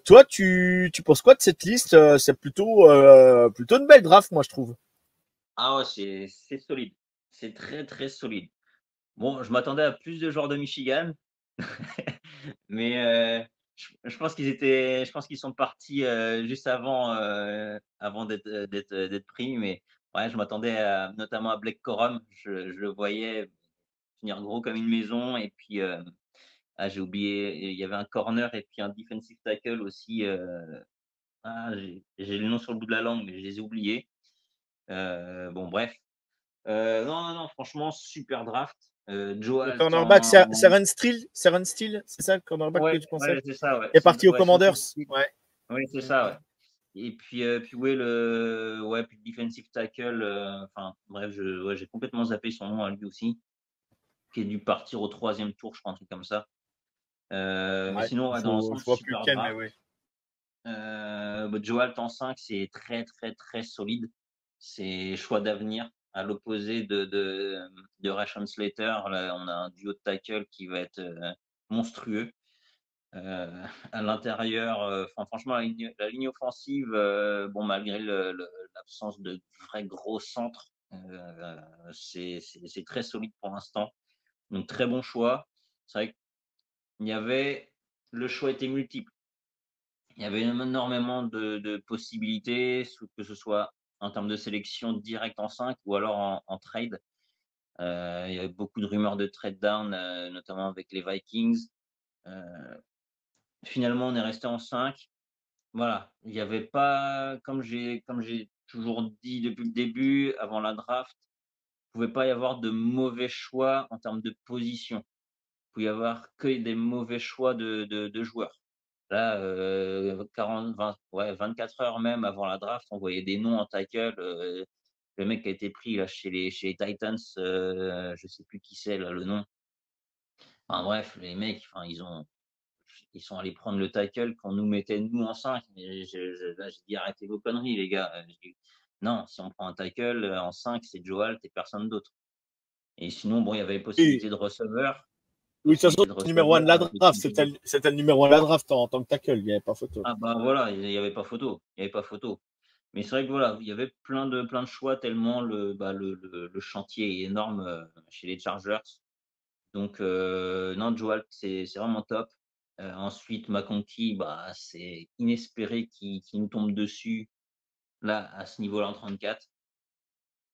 Toi, tu penses quoi de cette liste? C'est plutôt une belle draft, moi, je trouve. Ah ouais, c'est solide. C'est très, très solide. Bon, je m'attendais à plus de joueurs de Michigan, mais je pense qu'ils sont partis, juste avant d'être pris, mais ouais, je m'attendais notamment à Blake Corum. Je le voyais finir gros comme une maison et puis, j'ai oublié, il y avait un corner et puis un defensive tackle aussi, j'ai le nom sur le bout de la langue, mais je les ai oubliés. Bon bref, non, non, non, franchement, super draft. Joe Le cornerback, Altan, Seren Steele, c'est ça le cornerback que ouais, tu pensais? ouais, c'est ça, ouais. Qui est parti aux Ouais, c'est Commanders. aussi. Ouais. Oui, c'est ça, ouais. Et puis ouais, puis defensive tackle, enfin bref, ouais, j'ai complètement zappé son nom à lui aussi, qui est dû partir au troisième tour, je crois, un truc comme ça. Mais Ouais. sinon, ouais, dans l'ensemble, Je vois plus super lequel, mais draft. oui. Bah, Joe Alt en 5, c'est très, très, très solide. C'est choix d'avenir. À l'opposé de Rashawn Slater, là, on a un duo de tackle qui va être monstrueux. À l'intérieur, franchement, la ligne offensive, bon, malgré l'absence de vrais gros centres, c'est très solide pour l'instant. Donc, très bon choix. C'est vrai qu'il y avait, le choix était multiple. Il y avait énormément de possibilités, que ce soit en termes de sélection directe en 5 ou alors en trade. Il y avait beaucoup de rumeurs de trade down, notamment avec les Vikings. Heu, Finalement, on est resté en 5. Voilà, il y avait pas comme j'ai toujours dit depuis le début, avant la draft, il ne pouvait pas y avoir de mauvais choix en termes de position. Il pouvait y avoir que des mauvais choix de joueurs. Là, 40, 20, ouais, 24 heures même avant la draft, on voyait des noms en tackle. Le mec qui a été pris là, chez les Titans, je ne sais plus qui c'est, là, le nom. Enfin bref, les mecs, enfin, ils sont allés prendre le tackle qu'on nous mettait nous en 5. Mais là, j'ai dit arrêtez vos conneries, les gars. Non, si on prend un tackle en 5, c'est Joe Alt et personne d'autre. Et sinon, bon, il y avait Oui, possibilité de receveur. oui, de toute façon, Possibilité de c'est le numéro 1 de la receveur. draft. C'était le numéro 1 de la draft en tant que tackle. Il n'y avait pas photo. Ah bah voilà, il n'y avait pas photo. Il y avait pas photo. Mais c'est vrai que voilà, il y avait plein de choix tellement le chantier est énorme chez les Chargers. Donc non, Joe Alt, c'est vraiment top. Ensuite, McConkey, bah, c'est inespéré qu'il nous tombe dessus, là, à ce niveau-là, en 34.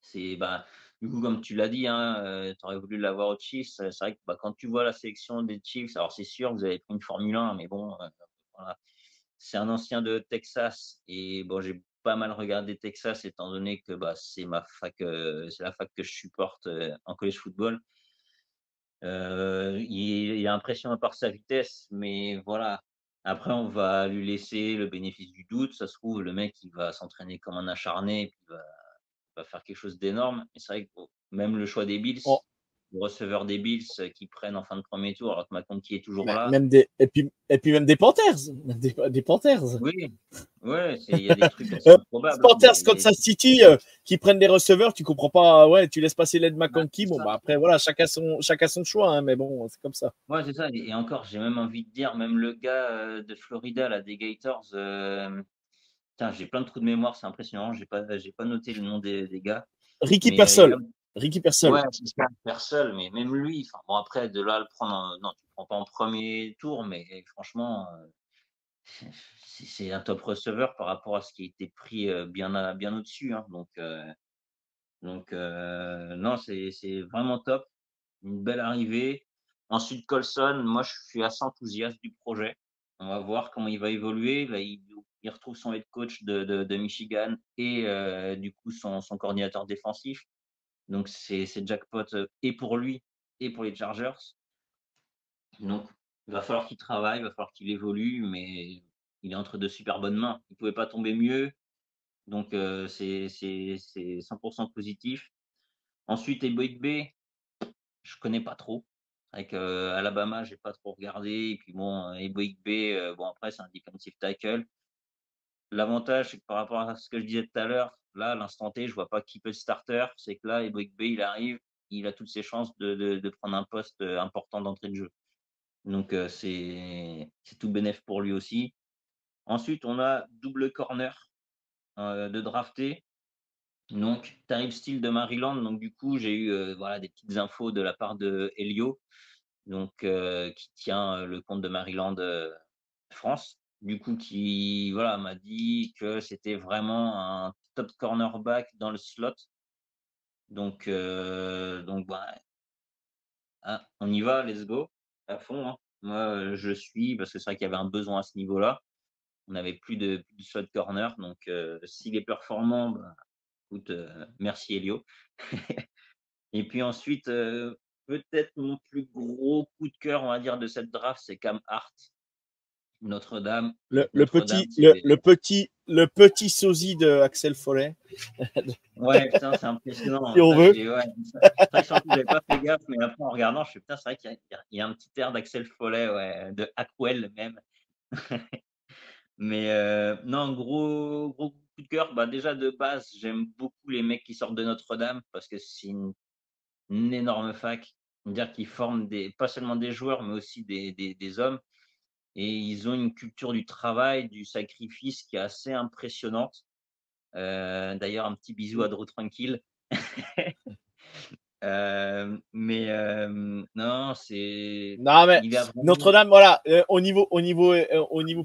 C'est, bah, du coup, comme tu l'as dit, hein, tu aurais voulu l'avoir aux Chiefs. C'est vrai que, bah, quand tu vois la sélection des Chiefs, alors c'est sûr, vous avez pris une Formule 1, mais bon, voilà. C'est un ancien de Texas et bon, j'ai pas mal regardé Texas étant donné que, bah, c'est ma fac, c'est la fac que je supporte, en college football. Il est impressionnant par sa vitesse, mais voilà. Après, on va lui laisser le bénéfice du doute. Ça se trouve, le mec, il va s'entraîner comme un acharné et puis il va faire quelque chose d'énorme. Et c'est vrai que bon, même le choix des Bills, Oh, le receveur des Bills qui prennent en fin de premier tour, alors que McConkey est toujours là. même et puis même des Panthers. Des Panthers. Oui, ouais, il y a des trucs assez Euh, improbables, hein, Panthers, Kansas City, qui prennent des receveurs, tu comprends pas. Ouais, tu laisses passer Led bah, McConkey. c'est Bon, ça. bah après, voilà, chacun son choix, hein, mais bon, c'est comme ça. Ouais, c'est ça. Et encore, j'ai même envie de dire, même le gars de Florida, là, des Gators, putain, j'ai plein de trous de mémoire, c'est impressionnant. J'ai pas noté le nom des gars. Ricky Mais il y a, Persol. Ricky Persol. ouais, c'est ça, seul, mais même lui, enfin, bon, après, de là à le prendre, non, tu le prends pas en premier tour, mais franchement, c'est un top receveur par rapport à ce qui a été pris bien au-dessus. Hein. Donc, non, c'est vraiment top. Une belle arrivée. Ensuite, Colson, moi, je suis assez enthousiaste du projet. On va voir comment il va évoluer. Là, il retrouve son head coach de Michigan et du coup son coordinateur défensif. Donc, c'est jackpot et pour lui et pour les Chargers. Donc, il va falloir qu'il travaille, il va falloir qu'il évolue, mais il est entre de super bonnes mains. Il ne pouvait pas tomber mieux. Donc, c'est 100% positif. Ensuite, Eboigbe, je connais pas trop. C'est vrai qu'Alabama, j'ai pas trop regardé. Et puis bon, Eboigbe, bon après, c'est un defensive tackle. L'avantage, c'est que par rapport à ce que je disais tout à l'heure, là, à l'instant T, je vois pas qui peut starter. C'est que là, Eboigbe, il arrive, il a toutes ses chances de prendre un poste important d'entrée de jeu. Donc, c'est tout bénef pour lui aussi. Ensuite, on a double corner de drafté. Donc, Tarif Steele de Maryland. Donc, du coup, j'ai eu voilà, des petites infos de la part de Helio, donc, qui tient le compte de Maryland France. Du coup, qui voilà, m'a dit que c'était vraiment un top cornerback dans le slot. Donc bah, ah, on y va, let's go, à fond. Hein. Moi, je suis, parce que c'est vrai qu'il y avait un besoin à ce niveau-là. On n'avait plus de slot corner. Donc, s'il est performant, bah, écoute, merci Helio. Et puis ensuite, peut-être mon plus gros coup de cœur, on va dire, de cette draft, c'est Cam Hart. Notre-Dame. Le, le Notre-Dame, petit, le, c'est. le petit, le petit sosie de Axel Follet, Ouais, putain, c'est impressionnant. si on Ça, veut. ouais, c'est vrai que sur le coup, j'avais pas fait gaffe, mais après, en regardant, je fais putain, c'est vrai qu'il y a un petit air d'Axel Follet, ouais, de Ackwell même. Mais non, gros coup de cœur. Bah, déjà, de base, j'aime beaucoup les mecs qui sortent de Notre-Dame parce que c'est une énorme fac. Dire qu'ils forment pas seulement des joueurs, mais aussi des hommes. Et ils ont une culture du travail, du sacrifice qui est assez impressionnante. D'ailleurs, un petit bisou à Drew Tranquille. Mais non, Non, mais il a vraiment. Notre-Dame, voilà, au niveau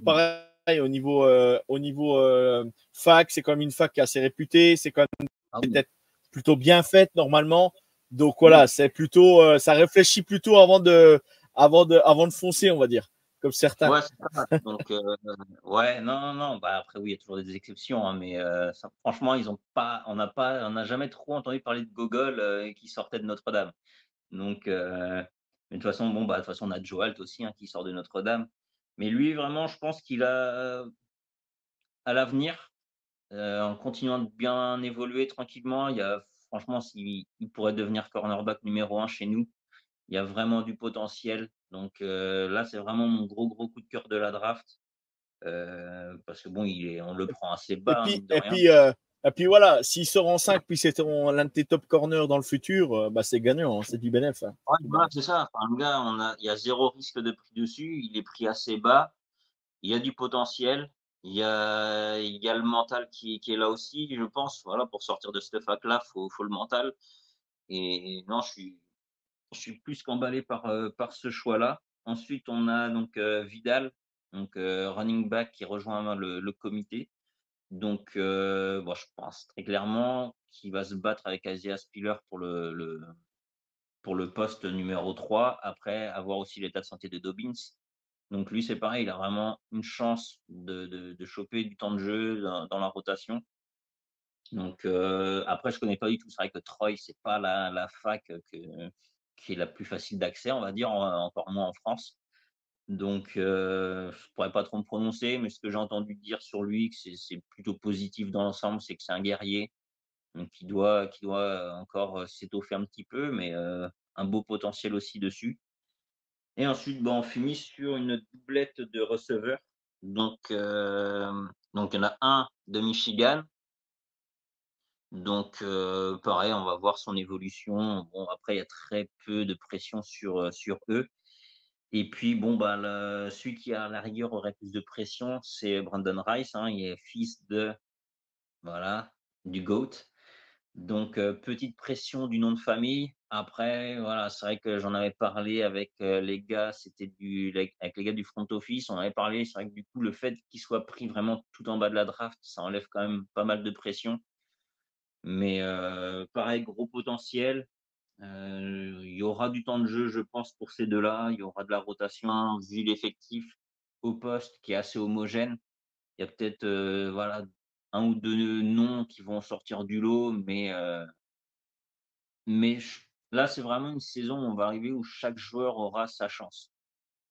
pareil, au niveau fac, c'est quand même une fac qui est assez réputée, c'est quand même Ah oui, peut-être plutôt bien faite normalement. Donc oui, voilà, c'est plutôt, ça réfléchit plutôt avant de foncer, on va dire. comme certains. Ouais, c'est ça. Donc, ouais, non, non, non. Bah, après, oui, il y a toujours des exceptions, hein, mais franchement, on n'a jamais trop entendu parler de Gogol qui sortait de Notre-Dame. Donc, mais de toute façon, bon, bah, de toute façon, on a Joe Alt aussi, hein, qui sort de Notre-Dame. Mais lui, vraiment, je pense qu'il a, à l'avenir, en continuant de bien évoluer tranquillement, franchement, il pourrait devenir cornerback numéro un chez nous. Il y a vraiment du potentiel. Donc, là, c'est vraiment mon gros, gros coup de cœur de la draft. Parce que bon, on le prend assez Et bas, hein, puis, mine de et rien. puis, euh, et puis voilà, s'il sort en 5, puis c'est l'un de tes top corners dans le futur, bah, c'est gagnant, hein, c'est du bénéf. Hein. Ouais, voilà, c'est ça. Enfin, le gars, il y a zéro risque de prix dessus. Il est pris assez bas. Il y a du potentiel. Il y a le mental qui est là aussi, je pense. Voilà, pour sortir de cette fac-là, faut le mental. Et non, je suis plus qu'emballé par ce choix-là. Ensuite, on a donc Vidal, donc running back qui rejoint le comité. Donc, bon, je pense très clairement qu'il va se battre avec Isaiah Spiller pour le poste numéro 3, après avoir aussi l'état de santé de Dobbins. Donc lui, c'est pareil, il a vraiment une chance de choper du temps de jeu dans la rotation. Donc après, je connais pas du tout. C'est vrai que Troy, c'est pas la fac qui est la plus facile d'accès, on va dire, encore moins en France. Donc je pourrais pas trop me prononcer, mais ce que j'ai entendu dire sur lui, que c'est plutôt positif dans l'ensemble, c'est que c'est un guerrier, donc qui doit encore s'étoffer un petit peu, mais un beau potentiel aussi dessus. Et ensuite, bah, on finit sur une doublette de receveurs. Donc il y en a un de Michigan. Donc pareil, on va voir son évolution. Bon, après, il y a très peu de pression sur eux. Et puis bon, bah, celui qui à la rigueur aurait plus de pression, c'est Brandon Rice, hein. Il est fils de, voilà, du GOAT. Donc petite pression du nom de famille. Après, voilà, c'est vrai que j'en avais parlé avec les gars, avec les gars du front office, on avait parlé, c'est vrai que du coup, le fait qu'il soit pris vraiment tout en bas de la draft, ça enlève quand même pas mal de pression. Mais pareil, gros potentiel. Il y aura du temps de jeu, je pense, pour ces 2-là. Il y aura de la rotation, vu l'effectif au poste qui est assez homogène. Il y a peut-être, voilà, un ou 2 noms qui vont sortir du lot, mais là, c'est vraiment une saison où on va arriver où chaque joueur aura sa chance.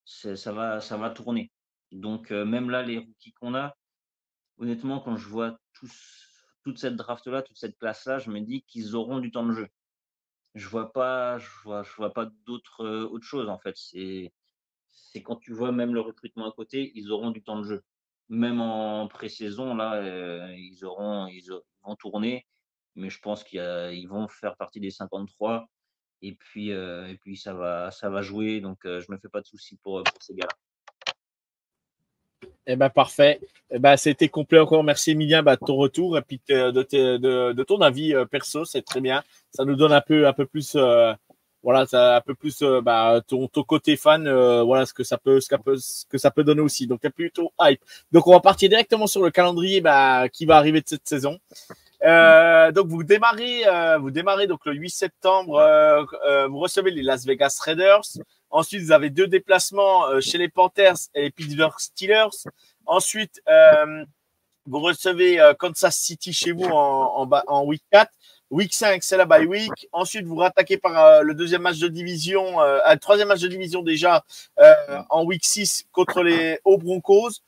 Ça va tourner. Donc même là, les rookies qu'on a, honnêtement, quand je vois toute cette draft-là, toute cette classe-là, je me dis qu'ils auront du temps de jeu. Je vois pas autre chose en fait. C'est quand tu vois même le recrutement à côté, ils auront du temps de jeu. Même en pré-saison là, ils vont tourner, mais je pense ils vont faire partie des 53 et puis ça va jouer donc je me fais pas de soucis pour ces gars-là. Eh ben parfait. Eh ben, c'était complet encore. Merci Emilien bah, de ton retour et puis de ton avis perso, c'est très bien. Ça nous donne un peu plus, voilà, un peu plus bah, ton côté fan, voilà ce que ça peut donner aussi. Donc t'es plutôt hype. Donc on va partir directement sur le calendrier bah, qui va arriver de cette saison. Donc vous démarrez donc le 8 septembre. Vous recevez les Las Vegas Raiders. Ensuite, vous avez 2 déplacements chez les Panthers et les Pittsburgh Steelers. Ensuite, vous recevez Kansas City chez vous en week 4. Week 5, c'est la bye week. Ensuite, vous rattaquez par le deuxième match de division, le troisième match de division déjà en week 6 contre les Hauts Broncos.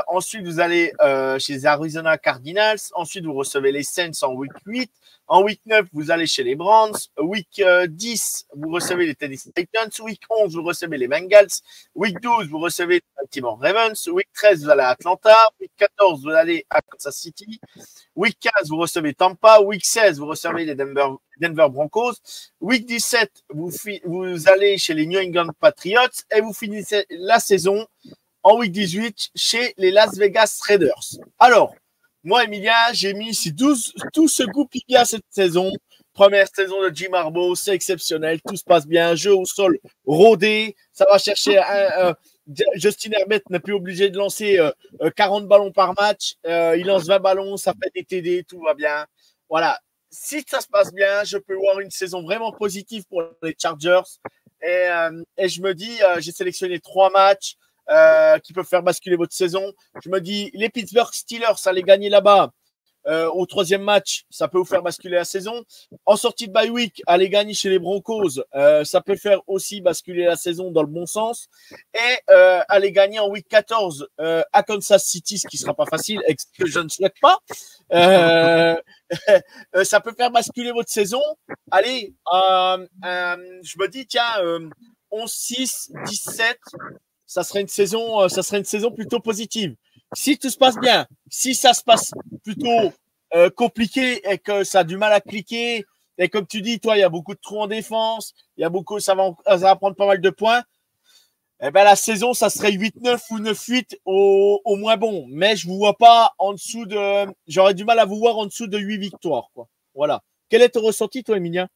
Ensuite, vous allez chez les Arizona Cardinals. Ensuite, vous recevez les Saints en week 8. En week 9, vous allez chez les Browns. Week 10, vous recevez les Tennessee Titans. Week 11, vous recevez les Bengals. Week 12, vous recevez les Baltimore Ravens. Week 13, vous allez à Atlanta. Week 14, vous allez à Kansas City. Week 15, vous recevez Tampa. Week 16, vous recevez les Denver Broncos. Week 17, vous allez chez les New England Patriots. Et vous finissez la saison en week 18 chez les Las Vegas Raiders. Alors, moi, Emilia, j'ai mis si tout se goupille bien cette saison. Première saison de Jim Harbaugh, c'est exceptionnel, tout se passe bien, jeu au sol rodé, ça va chercher Justin Herbert n'est plus obligé de lancer 40 ballons par match, il lance 20 ballons, ça fait des TD, tout va bien. Voilà, si ça se passe bien, je peux voir une saison vraiment positive pour les Chargers. Et je me dis, j'ai sélectionné 3 matchs. qui peuvent faire basculer votre saison. Je me dis, les Pittsburgh Steelers, allez gagner là-bas. Au troisième match, ça peut vous faire basculer la saison. En sortie de bye week, aller gagner chez les Broncos, ça peut faire aussi basculer la saison dans le bon sens. Et aller gagner en week 14 à Kansas City, ce qui sera pas facile et que je ne souhaite pas. Ça peut faire basculer votre saison. Allez, je me dis, tiens, 11-6, 17, ça serait une saison plutôt positive. Si tout se passe bien, si ça se passe plutôt compliqué et que ça a du mal à cliquer, et comme tu dis, toi, il y a beaucoup de trous en défense, il y a beaucoup, ça va prendre pas mal de points. Eh ben, la saison, ça serait 8-9 ou 9-8 au moins bon. Mais je vous vois pas en dessous de, j'aurais du mal à vous voir en dessous de 8 victoires, quoi. Voilà. Quel est ton ressenti, toi, Emilien?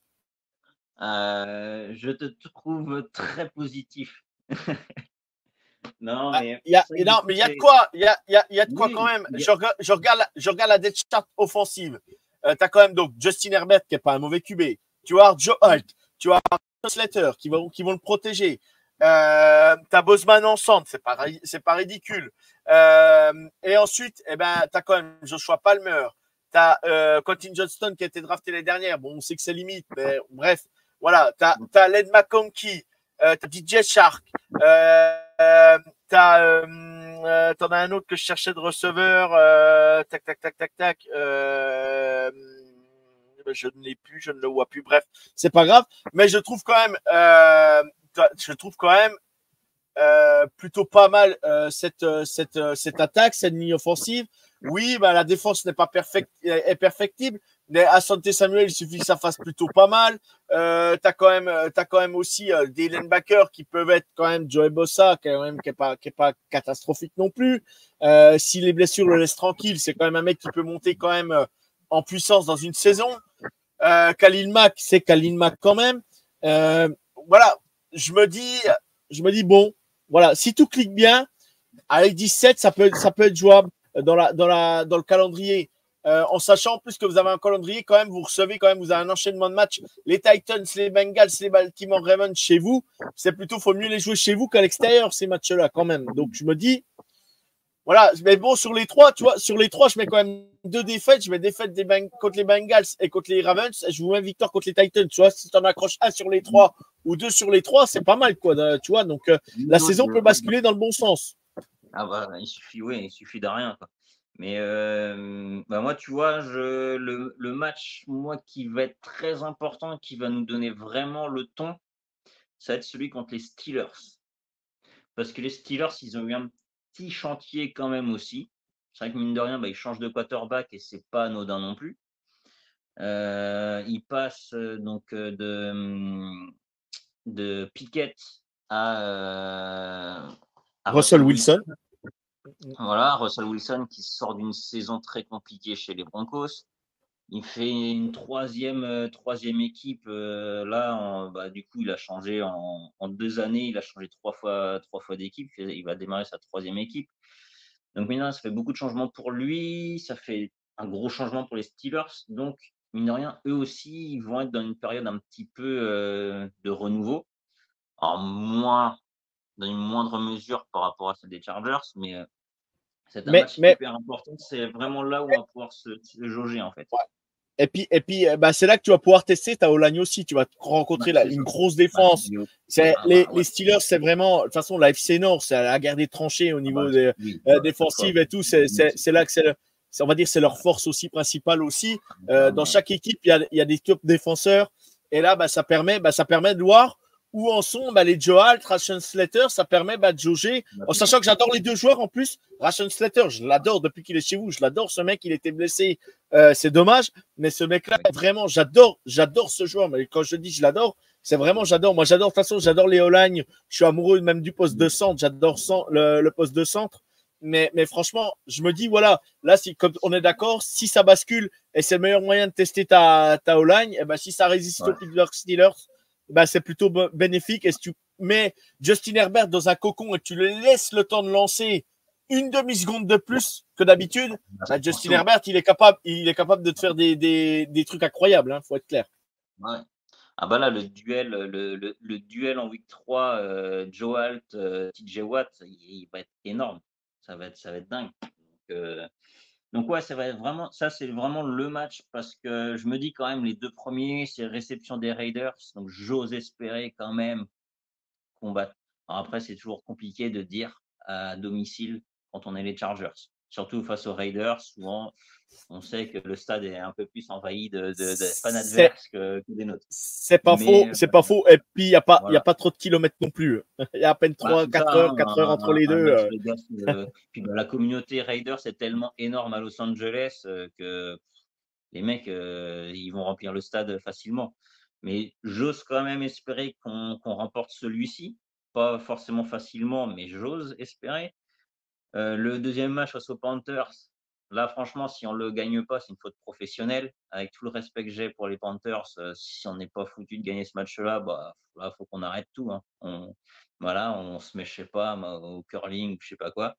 Je te trouve très positif. Non, Ah, mais non, mais il y a de quoi, il y a de quoi oui, quand même. Je regarde la depth chart offensive. Tu as quand même donc Justin Herbert qui n'est pas un mauvais QB. Tu as Joe Alt, tu as Slater qui vont le protéger. Tu as Bozeman en centre, c'est pas ridicule. Et ensuite, eh ben, tu as quand même Joshua Palmer. Tu as Quentin Johnston qui a été drafté l'année dernière. Bon, on sait que c'est limite, mais bref. Voilà, tu as Len McConkey, tu as DJ Shark. T'en as un autre que je cherchais de receveur. Tac. Je ne l'ai plus, je ne le vois plus. Bref, c'est pas grave. Mais je trouve quand même, plutôt pas mal cette attaque, cette ligne offensive. Oui, bah, la défense n'est pas est perfectible. Mais à Asante Samuel, il suffit que ça fasse plutôt pas mal. T'as quand même aussi des linebackers qui peuvent être quand même Joey Bosa, qui est pas catastrophique non plus. Si les blessures le laissent tranquille, c'est quand même un mec qui peut monter quand même en puissance dans une saison. Khalil Mack, c'est Khalil Mack quand même. Voilà, je me dis bon, voilà, si tout clique bien, avec 17, ça peut être jouable dans le calendrier. En sachant en plus que vous avez un calendrier, quand même, vous avez un enchaînement de matchs. Les Titans, les Bengals, les Baltimore Ravens chez vous, faut mieux les jouer chez vous qu'à l'extérieur, ces matchs-là, quand même. Donc, je me dis, voilà, mais bon, sur les trois, tu vois, je mets quand même 2 défaites. Je mets défaite contre les Bengals et contre les Ravens. Je vous mets victoire contre les Titans. Tu vois, si tu en accroches 1 sur les 3 ou 2 sur les 3, c'est pas mal, quoi. Tu vois, donc la saison peut basculer dans le bon sens. Ah bah, il suffit de rien, quoi. Mais bah moi, tu vois, le match, moi, qui va être très important, qui va nous donner vraiment le ton, ça va être celui contre les Steelers. Parce que les Steelers, ils ont eu un petit chantier quand même aussi. C'est vrai que mine de rien, bah, ils changent de quarterback et c'est pas anodin non plus. Ils passent donc de Pickett à Russell Wilson. Voilà, Russell Wilson qui sort d'une saison très compliquée chez les Broncos. Il fait une troisième équipe. Bah, du coup, il a changé en 2 années. Il a changé 3 fois d'équipe. Il va démarrer sa 3e équipe. Donc, mine de rien, ça fait beaucoup de changements pour lui. Ça fait un gros changement pour les Steelers. Donc, mine de rien, eux aussi, ils vont être dans une période un petit peu de renouveau. Alors, dans une moindre mesure par rapport à celle des Chargers, mais c'est un match hyper important. C'est vraiment là où on va pouvoir se jauger, en fait. Ouais. Et puis bah, c'est là que tu vas pouvoir tester ta O-line aussi. Tu vas rencontrer une grosse défense. Les Steelers, c'est vraiment, de toute façon, la FC Nord, c'est la guerre des tranchées au niveau des défensives et tout. C'est là que on va dire, c'est leur force aussi principale aussi. Dans chaque équipe, il y a des top défenseurs. Et là, bah, ça permet de voir où en sont les Joe Alt, Rashawn Slater. Ça permet de jauger. En sachant que j'adore les 2 joueurs en plus. Rashawn Slater, je l'adore depuis qu'il est chez vous. Je l'adore, ce mec, il était blessé. C'est dommage, mais ce mec-là, vraiment, j'adore ce joueur. Mais quand je dis je l'adore, c'est vraiment j'adore. Moi, j'adore, de toute façon, j'adore les O-line. Je suis amoureux même du poste de centre. J'adore le poste de centre. Mais franchement, je me dis, voilà, là, comme on est d'accord, si ça bascule et c'est le meilleur moyen de tester ta O-line, et ben, si ça résiste aux Pittsburgh Steelers, ben, c'est plutôt bénéfique. Et si tu mets Justin Herbert dans un cocon et que tu le laisses le temps de lancer une demi-seconde de plus que d'habitude, bah, Justin Herbert, il est capable de te faire des trucs incroyables, faut être clair. Ouais. Ah bah là, le duel en week 3, Joe Alt, TJ Watt, il va être énorme. Ça va être dingue. Donc ouais, c'est vrai, vraiment, ça, c'est vraiment le match parce que je me dis quand même les 2 premiers, c'est réception des Raiders, donc j'ose espérer quand même combattre. Alors après, c'est toujours compliqué de dire à domicile quand on est les Chargers. Surtout face aux Raiders, souvent, on sait que le stade est un peu plus envahi de fans C'est adverses que des nôtres. c'est pas faux, Mais c'est pas faux. Et puis il y a voilà. pas trop de kilomètres non plus. Il y a à peine Bah, trois, c'est ça, 4 hein, heures, 4 heures entre les un deux. Las Vegas, puis bah, la communauté Raiders est tellement énorme à Los Angeles, que les mecs, ils vont remplir le stade facilement. Mais j'ose quand même espérer qu'on remporte celui-ci. Pas forcément facilement, mais j'ose espérer. Le deuxième match face aux Panthers, là franchement, si on le gagne pas, c'est une faute professionnelle. Avec tout le respect que j'ai pour les Panthers, si on n'est pas foutu de gagner ce match-là, bah, là, faut qu'on arrête tout, hein. Voilà, on se met, je sais pas moi, au curling ou je sais pas quoi.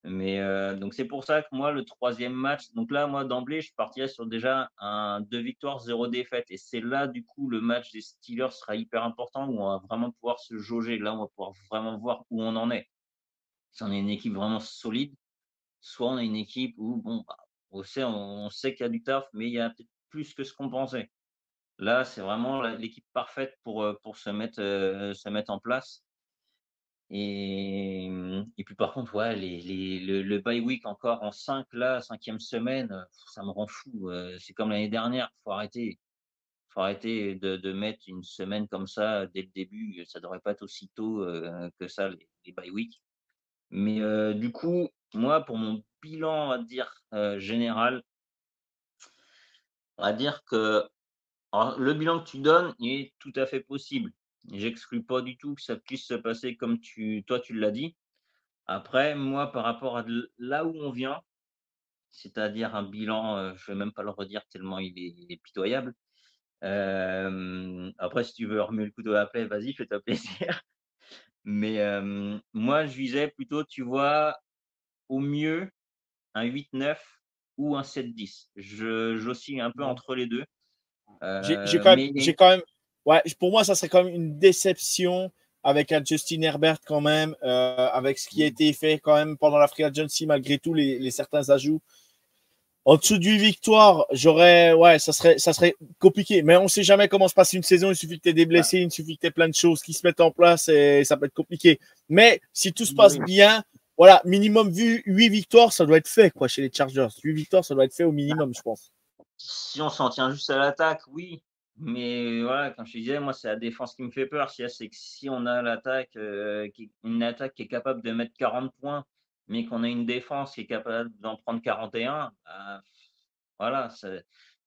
Mais donc c'est pour ça que moi, le troisième match, donc là, moi, d'emblée, je partirais sur déjà un 2 victoires, 0 défaite, et c'est là, du coup, le match des Steelers sera hyper important, où on va vraiment pouvoir se jauger. Là, on va pouvoir vraiment voir où on en est. Si on est une équipe vraiment solide, soit on a une équipe où, bon, bah, on sait qu'il y a du taf, mais il y a peut-être plus que ce qu'on pensait. Là, c'est vraiment l'équipe parfaite pour se mettre en place. Et puis par contre, ouais, le bye week encore en 5 là, 5e semaine, ça me rend fou, c'est comme l'année dernière, faut arrêter de mettre une semaine comme ça dès le début, ça devrait pas être aussi tôt, que ça les bye week. Mais du coup, moi pour mon bilan, on va dire, général, on va dire que alors le bilan que tu donnes, il est tout à fait possible. J'exclus pas du tout que ça puisse se passer comme tu l'as dit. Après, moi, par rapport à là où on vient, c'est-à-dire un bilan, je vais même pas le redire tellement il est pitoyable. Après, si tu veux remuer le couteau à la plaie, vas-y, fais-toi plaisir. Mais moi, je visais plutôt, tu vois, au mieux un 8-9 ou un 7-10. J'oscille un peu entre les 2. Mais J'ai quand même, ouais, pour moi, ça serait quand même une déception avec un Justin Herbert quand même, avec ce qui a été fait quand même pendant la Free Agency, malgré tout les certains ajouts. En dessous du victoire, ouais, ça serait compliqué. Mais on sait jamais comment se passe une saison. Il suffit que tu aies des bah, blessés, il suffit que tu aies plein de choses qui se mettent en place et ça peut être compliqué. Mais si tout se passe oui, bien, voilà, minimum vu 8 victoires, ça doit être fait, quoi, chez les Chargers. 8 victoires, ça doit être fait au minimum, je pense. si on s'en tient juste à l'attaque, oui. Mais voilà, comme je te disais, moi, c'est la défense qui me fait peur. C'est que si on a une attaque qui est capable de mettre 40 points, mais qu'on a une défense qui est capable d'en prendre 41, bah, voilà,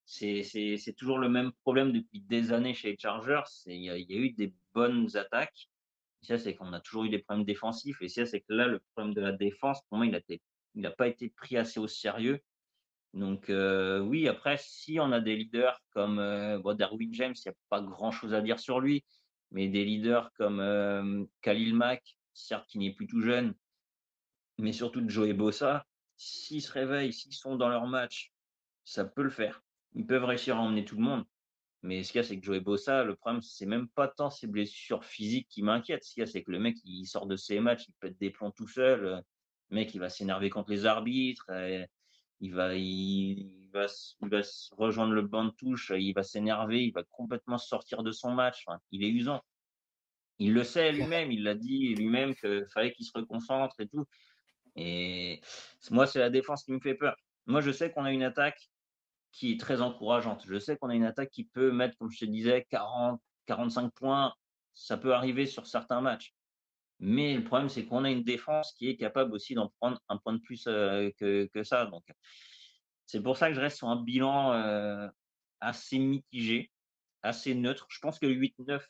c'est toujours le même problème depuis des années chez les Chargers. Il y a eu des bonnes attaques. Ça, c'est qu'on a toujours eu des problèmes défensifs. Et ça, c'est que là, le problème de la défense, pour moi, il a pas été pris assez au sérieux. Donc oui, après, si on a des leaders comme, bon, Derwin James, il y a pas grand-chose à dire sur lui, mais des leaders comme, Khalil Mack, certes qui n'est plus tout jeune, mais surtout Joey Bossa, s'ils se réveillent, s'ils sont dans leur match, ça peut le faire. Ils peuvent réussir à emmener tout le monde. Mais ce qu'il y a, c'est que Joey Bossa, le problème, c'est même pas tant ses blessures physiques qui m'inquiètent. Ce qu'il y a, c'est que le mec, il sort de ses matchs, il pète des plombs tout seul. Le mec, il va s'énerver contre les arbitres. Il va se rejoindre le banc de touche. Il va s'énerver. Il va complètement sortir de son match. Enfin, il est usant. Il le sait lui-même. Il l'a dit lui-même qu'il fallait qu'il se reconcentre et tout. Et moi, c'est la défense qui me fait peur. Moi, je sais qu'on a une attaque qui est très encourageante. Je sais qu'on a une attaque qui peut mettre, comme je te disais, 40-45 points. Ça peut arriver sur certains matchs. Mais le problème, c'est qu'on a une défense qui est capable aussi d'en prendre un point de plus que ça. Donc, c'est pour ça que je reste sur un bilan assez mitigé, assez neutre. Je pense que le 8-9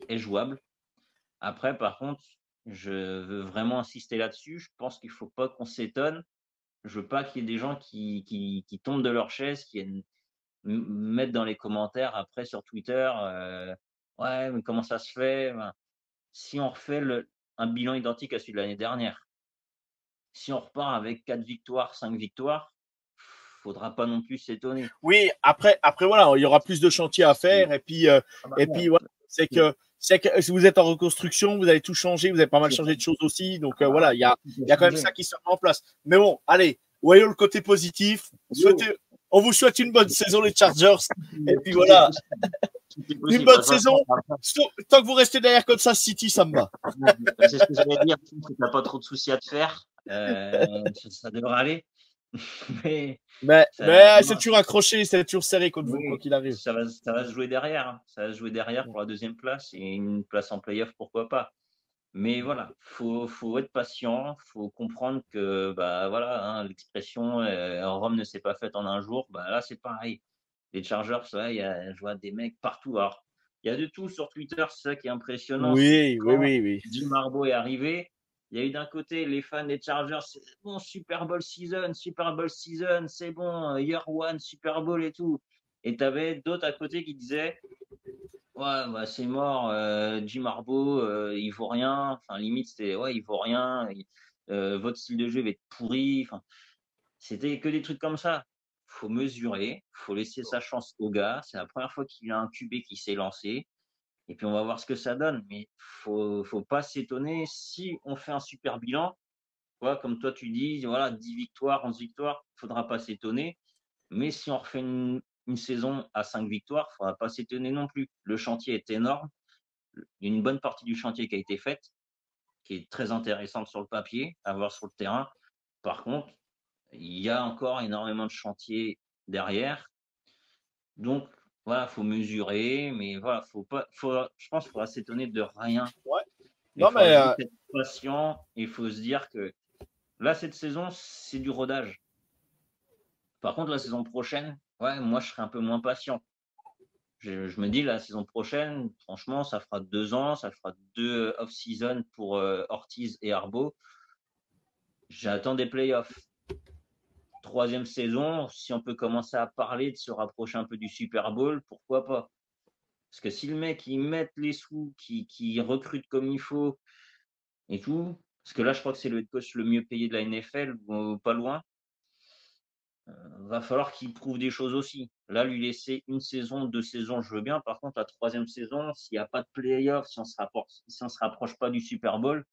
est jouable. Après, par contre, je veux vraiment insister là-dessus. Je pense qu'il ne faut pas qu'on s'étonne. Je veux pas qu'il y ait des gens qui tombent de leur chaise, qui mettre dans les commentaires après sur Twitter, «Ouais, mais comment ça se fait?» Enfin, si on refait un bilan identique à celui de l'année dernière, si on repart avec 4 victoires, 5 victoires, faudra pas non plus s'étonner. Oui, après voilà, il y aura plus de chantiers à faire et puis voilà, c'est que si vous êtes en reconstruction, vous avez tout changé, vous avez pas mal changé de choses aussi, donc voilà, il y a quand même ça qui se met en place. Mais bon, allez, voyons le côté positif. On vous souhaite une bonne saison les Chargers et puis voilà, une bonne saison. Tant que vous restez derrière Kansas City, ça me va. C'est ce que j'allais dire. Si tu n'as pas trop de soucis à te faire, ça devrait aller. Mais c'est toujours accroché, c'est toujours serré contre vous, quoi qu'il arrive. Ça va se jouer derrière. Hein. Ça va se jouer derrière pour la deuxième place et une place en playoff, pourquoi pas. Mais voilà, faut être patient, faut comprendre que voilà, hein, l'expression Rome ne s'est pas faite en un jour. Là, c'est pareil. Les Chargers, je vois des mecs partout. Alors, il y a de tout sur Twitter, c'est ça qui est impressionnant. Oui. Jim Harbaugh est arrivé. Il y a eu d'un côté les fans des Chargers, c'est bon, Super Bowl season, c'est bon, year one, Super Bowl et tout. Et tu avais d'autres à côté qui disaient ouais, c'est mort, Jim Harbaugh, il vaut rien. Enfin, limite, c'était il vaut rien. Votre style de jeu va être pourri. Enfin, c'était que des trucs comme ça. Faut mesurer, faut laisser sa chance au gars. C'est la première fois qu'il a un QB qui s'est lancé. Et puis on va voir ce que ça donne. Mais faut pas s'étonner si on fait un super bilan. Comme toi tu dis, voilà, 10 victoires, 11 victoires, faudra pas s'étonner. Mais si on refait une saison à 5 victoires, faudra pas s'étonner non plus. Le chantier est énorme. Il y a une bonne partie du chantier qui a été faite, qui est très intéressante sur le papier, à voir sur le terrain. Par contre, il y a encore énormément de chantiers derrière. Donc, voilà, faut mesurer, mais voilà, je pense qu'il faudra s'étonner de rien. Ouais. Il faut juste être patient et il faut se dire que là, cette saison, c'est du rodage. Par contre, la saison prochaine, moi, je serai un peu moins patient. Je me dis, la saison prochaine, franchement, ça fera 2 ans, ça fera 2 off-season pour Ortiz et Harbaugh. J'attends des playoffs. 3e saison, si on peut commencer à parler de se rapprocher un peu du Super Bowl, pourquoi pas? Parce que si le mec, il met les sous, qui recrute comme il faut et tout, parce que là, je crois que c'est le head coach le mieux payé de la NFL, ou pas loin, va falloir qu'il prouve des choses aussi. Là, lui laisser 1 saison, 2 saisons, je veux bien. Par contre, la 3e saison, s'il n'y a pas de playoff, si on se rapproche pas du Super Bowl,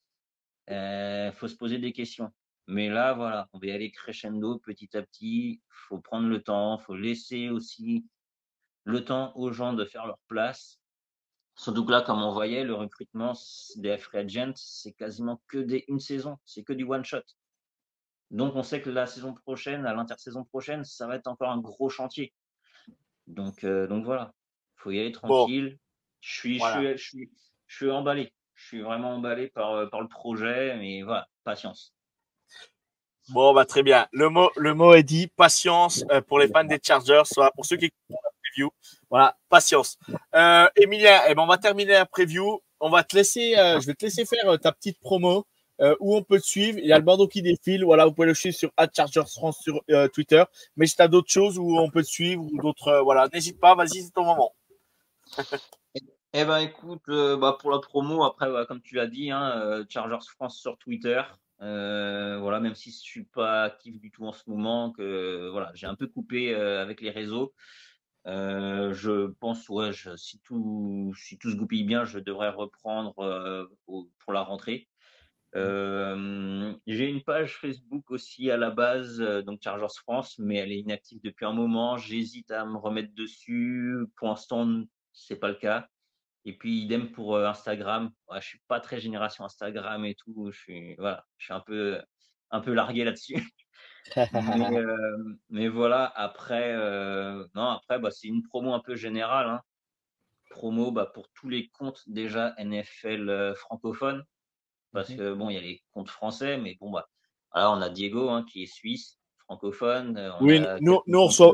faut se poser des questions. Mais là, voilà, on va y aller crescendo petit à petit. Faut prendre le temps, faut laisser aussi le temps aux gens de faire leur place. Surtout que là, comme on voyait, le recrutement des free agents, c'est quasiment que une saison, c'est que du one shot. Donc, on sait que la saison prochaine, à l'intersaison prochaine, ça va être encore un gros chantier. Donc voilà, faut y aller tranquille. Je suis emballé. Je suis vraiment emballé par le projet, mais voilà, patience. Bon, très bien. Le mot est dit. Patience pour les fans des Chargers, pour ceux qui écoutent la preview. Voilà, patience. Emilien, on va terminer la preview. On va te laisser, je vais te laisser faire ta petite promo où on peut te suivre. Il y a le bandeau qui défile. Voilà, vous pouvez le suivre sur @ChargersFrance sur Twitter. Mais si tu as d'autres choses où on peut te suivre ou d'autres, voilà, n'hésite pas. Vas-y, c'est ton moment. Écoute, pour la promo, après, comme tu l'as dit, hein, Chargers France sur Twitter. Voilà, même si je suis pas actif du tout en ce moment, que voilà, j'ai un peu coupé avec les réseaux. Je pense, si tout se goupille bien, je devrais reprendre pour la rentrée. J'ai une page Facebook aussi à la base, donc Chargers France, mais elle est inactive depuis un moment. J'hésite à me remettre dessus. Pour l'instant, c'est pas le cas. Et puis idem pour Instagram. Je suis pas très génération Instagram et tout. Je suis un peu largué là-dessus. Mais voilà. Après, non, après, c'est une promo un peu générale. Hein. Promo pour tous les comptes déjà NFL francophones. Parce que bon, il y a les comptes français, mais bon, alors on a Diego qui est suisse, francophone. Oui, nous on reçoit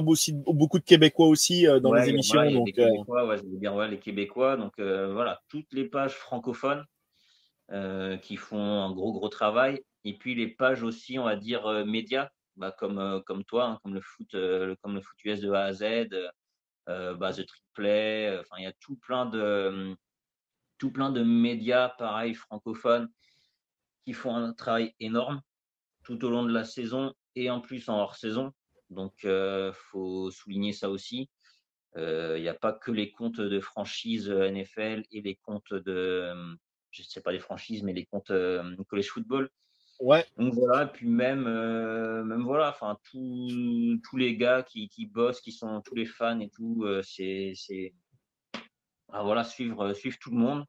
aussi beaucoup de Québécois aussi dans les émissions. Voilà, il y a donc, les Québécois, je veux dire, les Québécois. Donc voilà, toutes les pages francophones qui font un gros travail. Et puis les pages aussi, on va dire, médias, comme toi, comme le foot US de A à Z, The Trick Play. Enfin, il y a tout plein de médias, pareil, francophones, qui font un travail énorme tout au long de la saison et en plus en hors-saison. Donc, faut souligner ça aussi. Il y a pas que les comptes de franchise, NFL et les comptes de, je sais pas les franchises, mais les comptes, college football. Ouais, Donc voilà, puis même voilà, enfin tous les gars qui bossent, qui sont tous les fans et tout, c'est voilà, suivre tout le monde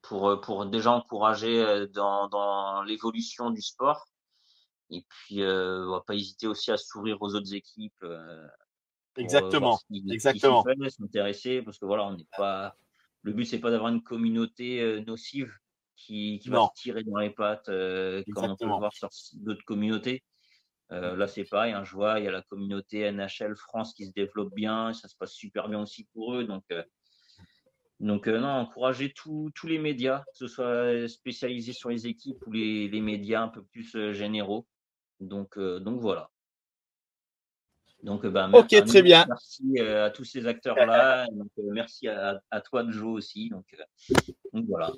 pour déjà encourager, dans l'évolution du sport et puis, on va pas hésiter aussi à s'ouvrir aux autres équipes, pour, voir exactement, ce qui s'y exactement. fait, s'intéresser parce que voilà, on n'est pas le but c'est pas d'avoir une communauté, nocive qui va se Non, tirer dans les pattes, comme on peut le exactement. voir sur d'autres communautés. Là, c'est pareil, hein, je vois, il y a la communauté NHL France qui se développe bien, ça se passe super bien aussi pour eux. Donc, non, encourager tous les médias, que ce soit spécialisés sur les équipes ou les médias un peu plus généraux. Donc voilà. Donc, ben, Ok, un très immense bien. merci à tous ces acteurs-là. Donc, merci à toi, Joe, aussi. Donc voilà.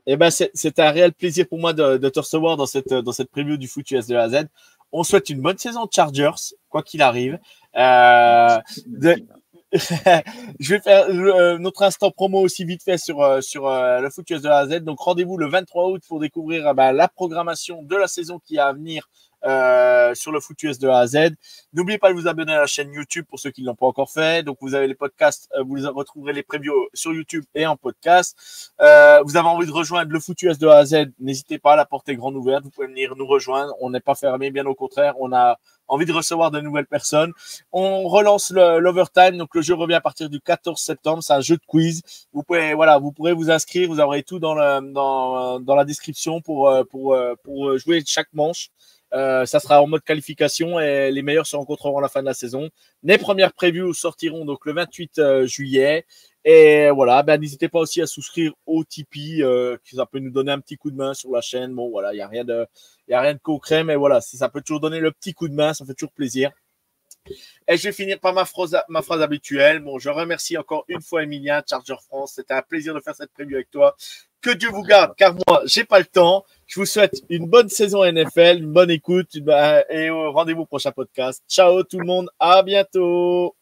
Eh ben, c'est un réel plaisir pour moi de te recevoir dans cette preview du foot US de la Z. On souhaite une bonne saison de Chargers, quoi qu'il arrive. Euh, Merci, de, merci. je vais faire notre instant promo aussi vite fait sur le foot US de la Z. Donc rendez-vous le 23 août pour découvrir la programmation de la saison qui est à venir sur le foot US de A à Z. N'oubliez pas de vous abonner à la chaîne YouTube pour ceux qui ne l'ont pas encore fait. Donc vous avez les podcasts, vous retrouverez les previews sur YouTube et en podcast. Vous avez envie de rejoindre le foot US de A à Z, n'hésitez pas, la porte est grande ouverte, vous pouvez venir nous rejoindre, on n'est pas fermé, bien au contraire, on a envie de recevoir de nouvelles personnes. On relance l'overtime, donc le jeu revient à partir du 14 septembre, c'est un jeu de quiz. Vous pouvez, voilà, vous pourrez vous inscrire, vous aurez tout dans la description pour jouer chaque manche. Ça sera en mode qualification et les meilleurs se rencontreront à la fin de la saison. Les premières previews sortiront donc le 28 juillet. Et voilà, n'hésitez pas aussi à souscrire au Tipeee, ça peut nous donner un petit coup de main sur la chaîne. Bon, voilà, il n'y a rien de concret, mais voilà, si ça peut toujours donner le petit coup de main, ça fait toujours plaisir. Et je vais finir par ma phrase habituelle. Bon, je remercie encore une fois Emilien, Charger France. C'était un plaisir de faire cette preview avec toi. Que Dieu vous garde, car moi, j'ai pas le temps. Je vous souhaite une bonne saison NFL, une bonne écoute, et rendez-vous au prochain podcast. Ciao tout le monde, à bientôt.